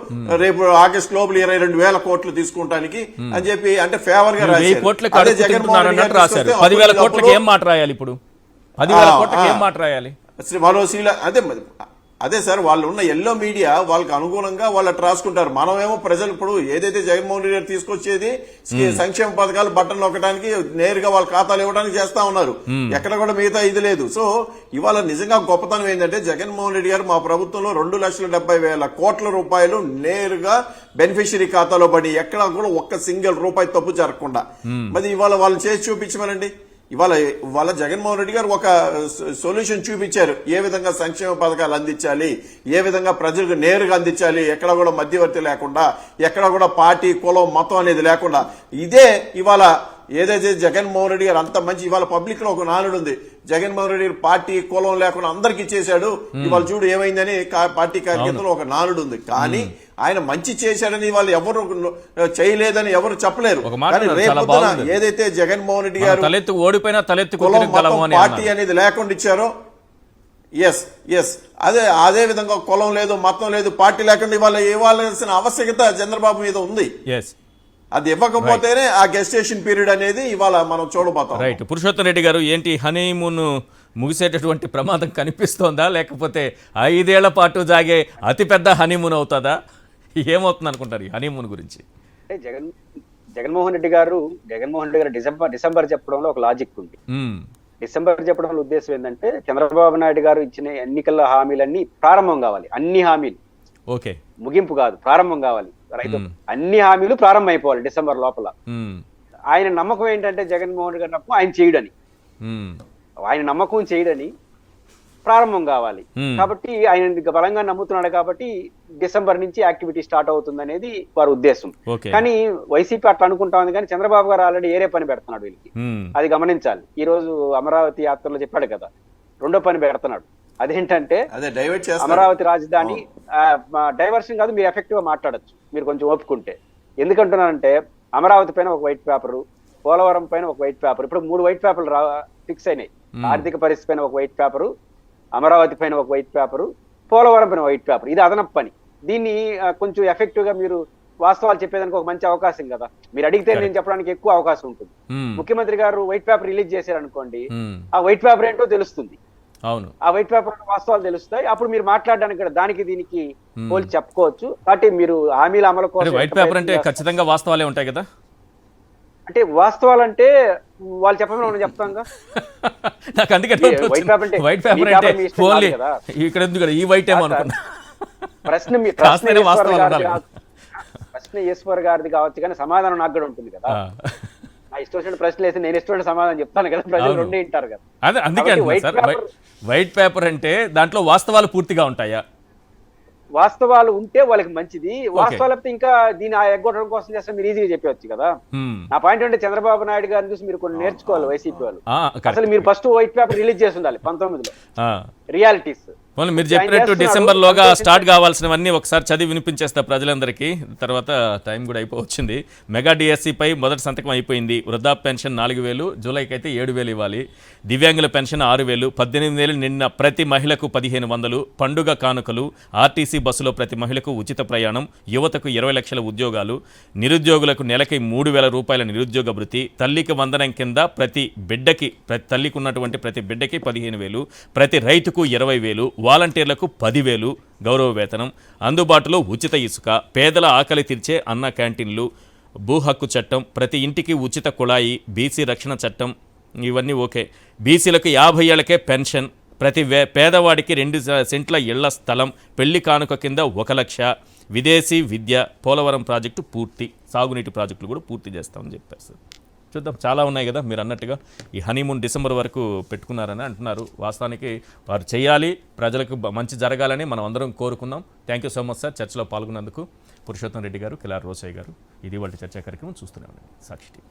రేపు ఆగస్టు లోపల 22,000 కోట్లు తీసుకుంటానికి అని చెప్పి అంటే ఫేవర్ గా రాశారు. అదే జగన్మోహన్ రెడ్డి గారు రాశారు 10,000 కోట్లకి ఏం మాట రాయాలి ఇప్పుడు? 10,000 కోట్లకి ఏం మాట రాయాలి? మరో అదే సార్, వాళ్ళు ఉన్న ఎల్లో మీడియా వాళ్ళకి అనుగుణంగా వాళ్ళు అట్లా రాసుకుంటారు. మనమేమో ప్రజలు ఇప్పుడు ఏదైతే జగన్మోహన్ రెడ్డి గారు తీసుకొచ్చేది సంక్షేమ పథకాలు బట్టలు నొక్కడానికి నేరుగా వాళ్ళ ఖాతాలు ఇవ్వడానికి చేస్తా ఉన్నారు. ఎక్కడ కూడా మిగతా ఇది లేదు. సో ఇవాళ నిజంగా గొప్పతనం ఏంటంటే జగన్మోహన్ రెడ్డి గారు మా ప్రభుత్వంలో 2,70,000 కోట్ల రూపాయలు నేరుగా బెనిఫిషియరీ ఖాతాలో పడి ఎక్కడ కూడా ఒక్క సింగిల్ రూపాయి తప్పు జరగకుండా మరి ఇవాళ వాళ్ళు చేసి చూపించమనండి. ఇవాళ జగన్మోహన్ రెడ్డి గారు ఒక సొల్యూషన్ చూపించారు, ఏ విధంగా సంక్షేమ పథకాలు అందించాలి, ఏ విధంగా ప్రజలకు నేరుగా అందించాలి, ఎక్కడ కూడా మధ్యవర్తి లేకుండా, ఎక్కడ కూడా పార్టీ కులం మతం అనేది లేకుండా. ఇదే ఇవాళ ఏదైతే జగన్మోహన్ రెడ్డి గారు అంత మంచి, ఇవాళ పబ్లిక్ లో ఒక నానుడు ఉంది, జగన్మోహన్ రెడ్డి గారు పార్టీ కులం లేకుండా అందరికి ఇచ్చేశాడు, ఇవాళ చూడు ఏమైందని పార్టీ కార్యకర్తలు ఒక నానుడు ఉంది. కానీ ఆయన మంచి చేశాడని వాళ్ళు ఎవరు చేయలేదని ఎవరు చెప్పలేరు. ఏదైతే జగన్మోహన్ రెడ్డి గారు ఓడిపోయినా పార్టీ అనేది లేకుండా ఇచ్చారో, ఎస్ అదే విధంగా కులం లేదు, మతం లేదు, పార్టీ లేకుండా ఇవాళ ఇవ్వాల్సిన ఆవశ్యకత చంద్రబాబు మీద ఉంది. అది ఇవ్వకపోతేనే ఆ గెస్టేషన్ పీరియడ్ అనేది ఇవాళ మనం చూడబోతాం. రైట్. పురుషోత్తం రెడ్డి గారు, ఏంటి హనీమూన్ ముగిసేటటువంటి ప్రమాదం కనిపిస్తోందా, లేకపోతే 5 ఏళ్ల పాటు జాగే అతిపెద్ద హనీమూన్ అవుతుందా? ఏమవుతుంది అనుకుంటారు ఈ హనీమూన్ గురించి? జగన్మోహన్ రెడ్డి గారు డిసెంబర్ చెప్పడంలో ఒక లాజిక్ ఉంది. డిసెంబర్ చెప్పడంలో ఉద్దేశం ఏంటంటే చంద్రబాబు నాయుడు గారు ఇచ్చిన ఎన్నికల హామీలన్నీ ప్రారంభం కావాలి. అన్ని హామీలు ఓకే, ముగింపు కాదు, ప్రారంభం కావాలి. రైతు అన్ని హామీలు ప్రారంభం అయిపోవాలి డిసెంబర్ లోపల. ఆయన నమ్మకం ఏంటంటే జగన్మోహన్ రెడ్డి గారి నమ్మకం ఆయన చేయడని, ఆయన నమ్మకం చేయడని ప్రారంభం కావాలి. కాబట్టి ఆయన బలంగా నమ్ముతున్నాడు కాబట్టి డిసెంబర్ నుంచి యాక్టివిటీ స్టార్ట్ అవుతుంది అనేది వారి ఉద్దేశం. కానీ వైసీపీ అట్లా అనుకుంటా ఉంది, కానీ చంద్రబాబు గారు ఆల్రెడీ ఏరే పని పెడుతున్నాడు వీళ్ళకి, అది గమనించాలి. ఈ రోజు అమరావతి యాత్రలో చెప్పాడు కదా, 2వ పని పెడుతున్నాడు. అదేంటంటే అమరావతి రాజధాని డైవర్షన్ కాదు, మీరు ఎఫెక్టివ్ గా మాట్లాడచ్చు మీరు కొంచెం ఓపుకుంటే. ఎందుకంటున్నానంటే అమరావతి పైన ఒక వైట్ పేపరు, పోలవరం పైన ఒక వైట్ పేపర్, ఇప్పుడు 3 వైట్ పేపర్లు ఫిక్స్ అయినాయి. ఆర్థిక పరిస్థితి పైన ఒక వైట్ పేపరు, అమరావతి పైన ఒక వైట్ పేపరు, పోలవరం పైన వైట్ పేపర్. ఇది అదనపు పని. దీన్ని కొంచెం ఎఫెక్టివ్ గా మీరు వాస్తవాలు చెప్పేదానికి ఒక మంచి అవకాశం కదా. మీరు అడిగితే నేను చెప్పడానికి ఎక్కువ అవకాశం ఉంటుంది. ముఖ్యమంత్రి గారు వైట్ పేపర్ రిలీజ్ చేశారు అనుకోండి, ఆ వైట్ పేపర్ ఏంటో తెలుస్తుంది. అవును, ఆ వైట్ పేపర్ వాస్తవాలు తెలుస్తాయి. అప్పుడు మీరు మాట్లాడడానికి కూడా దానికి దీనికి పోల్చి చెప్పుకోవచ్చు. కాబట్టి మీరు హామీల అమలు కోసం వైట్ పేపర్ అంటే ఖచ్చితంగా వాస్తవాలే ఉంటాయి కదా. అంటే వాస్తవాలంటే వాళ్ళు చెప్పమని మనం చెప్తాం కదా. నాకు అందుకే వైట్ పేపర్ అంటే ఇక్కడ ఎందుకు ఈ వైట్ ఏమో అనుకున్నా. ప్రశ్న ఈశ్వర్ గారిది కావచ్చు, కానీ సమాధానం నాకు కూడా ఉంటుంది కదా. నా ఇష్టం ప్రశ్నలు వేసి నేను ఇష్టం సమాధానం చెప్తాను కదా, ప్రజలు రెండే వింటారు కదా. అదే అందుకే వైట్ పేపర్ అంటే దాంట్లో వాస్తవాలు పూర్తిగా ఉంటాయా? వాస్తవాలు ఉంటే వాళ్ళకి మంచిది. వాస్తవాలు ఇంకా దీన్ని ఎగ్గొట్టడం కోసం చేస్తే మీరు ఈజీగా చెప్పవచ్చు కదా. నా పాయింట్ అంటే చంద్రబాబు నాయుడు గారిని చూసి మీరు కొన్ని నేర్చుకోవాలి వైసీపీ వాళ్ళు. అసలు మీరు ఫస్ట్ వైట్ పేపర్ రిలీజ్ చేసి ఉండాలి 19లో రియాలిటీస్. పోనీ మీరు ఆయన చెప్పినట్టు చేస్తున్నారు. డిసెంబర్లోగా సంతోషించండి. స్టార్ట్ కావాల్సినవన్నీ ఒకసారి చదివి వినిపించేస్తా ప్రజలందరికీ. తర్వాత టైం కూడా అయిపోవచ్చింది. మెగా డిఎస్సిపై మొదటి సంతకం అయిపోయింది. వృద్ధాప్య పెన్షన్ 4,000, జూలైకి అయితే 7,000 ఇవ్వాలి. దివ్యాంగుల పెన్షన్ 6,000, 18 ఏళ్ళు నిన్న ప్రతి మహిళకు 1,500, పండుగ కానుకలు, ఆర్టీసీ బస్సులో ప్రతి మహిళకు ఉచిత ప్రయాణం, యువతకు 20 లక్షల ఉద్యోగాలు, నిరుద్యోగులకు నెలకి 3,000 రూపాయల నిరుద్యోగ భృతి, తల్లికి వందనం కింద ప్రతి తల్లికి ఉన్నటువంటి ప్రతి బిడ్డకి 15,000, ప్రతి రైతుకు 20,000, వాలంటీర్లకు 10,000 గౌరవ వేతనం, అందుబాటులో ఉచిత ఇసుక, పేదల ఆకలి తీర్చే అన్న క్యాంటీన్లు, భూ హక్కు చట్టం, ప్రతి ఇంటికి ఉచిత కుళాయి, బీసీ రక్షణ చట్టం, ఇవన్నీ ఓకే. బీసీలకు 50 ఏళ్లకే పెన్షన్, ప్రతి పేదవాడికి 2 సెంట్ల ఇళ్ల స్థలం, పెళ్లి కానుక కింద 1 లక్ష, విదేశీ విద్య, పోలవరం ప్రాజెక్టు పూర్తి, సాగునీటి ప్రాజెక్టులు కూడా పూర్తి చేస్తామని చెప్పారు సార్. చూద్దాం, చాలా ఉన్నాయి కదా మీరు అన్నట్టుగా. ఈ హనీమూన్ డిసెంబర్ వరకు పెట్టుకున్నారని అంటున్నారు. వాస్తవానికి వారు చేయాలి, ప్రజలకు మంచి జరగాలని మనం అందరం కోరుకుందాం. Thank you so much sir చర్చలో పాల్గొన్నందుకు. పురుషోత్తం రెడ్డి గారు, కిలార్ రోసయ్య గారు. ఇది వాళ్ళ చర్చా కార్యక్రమం. చూస్తూనే ఉండండి సాక్షి టీవీ.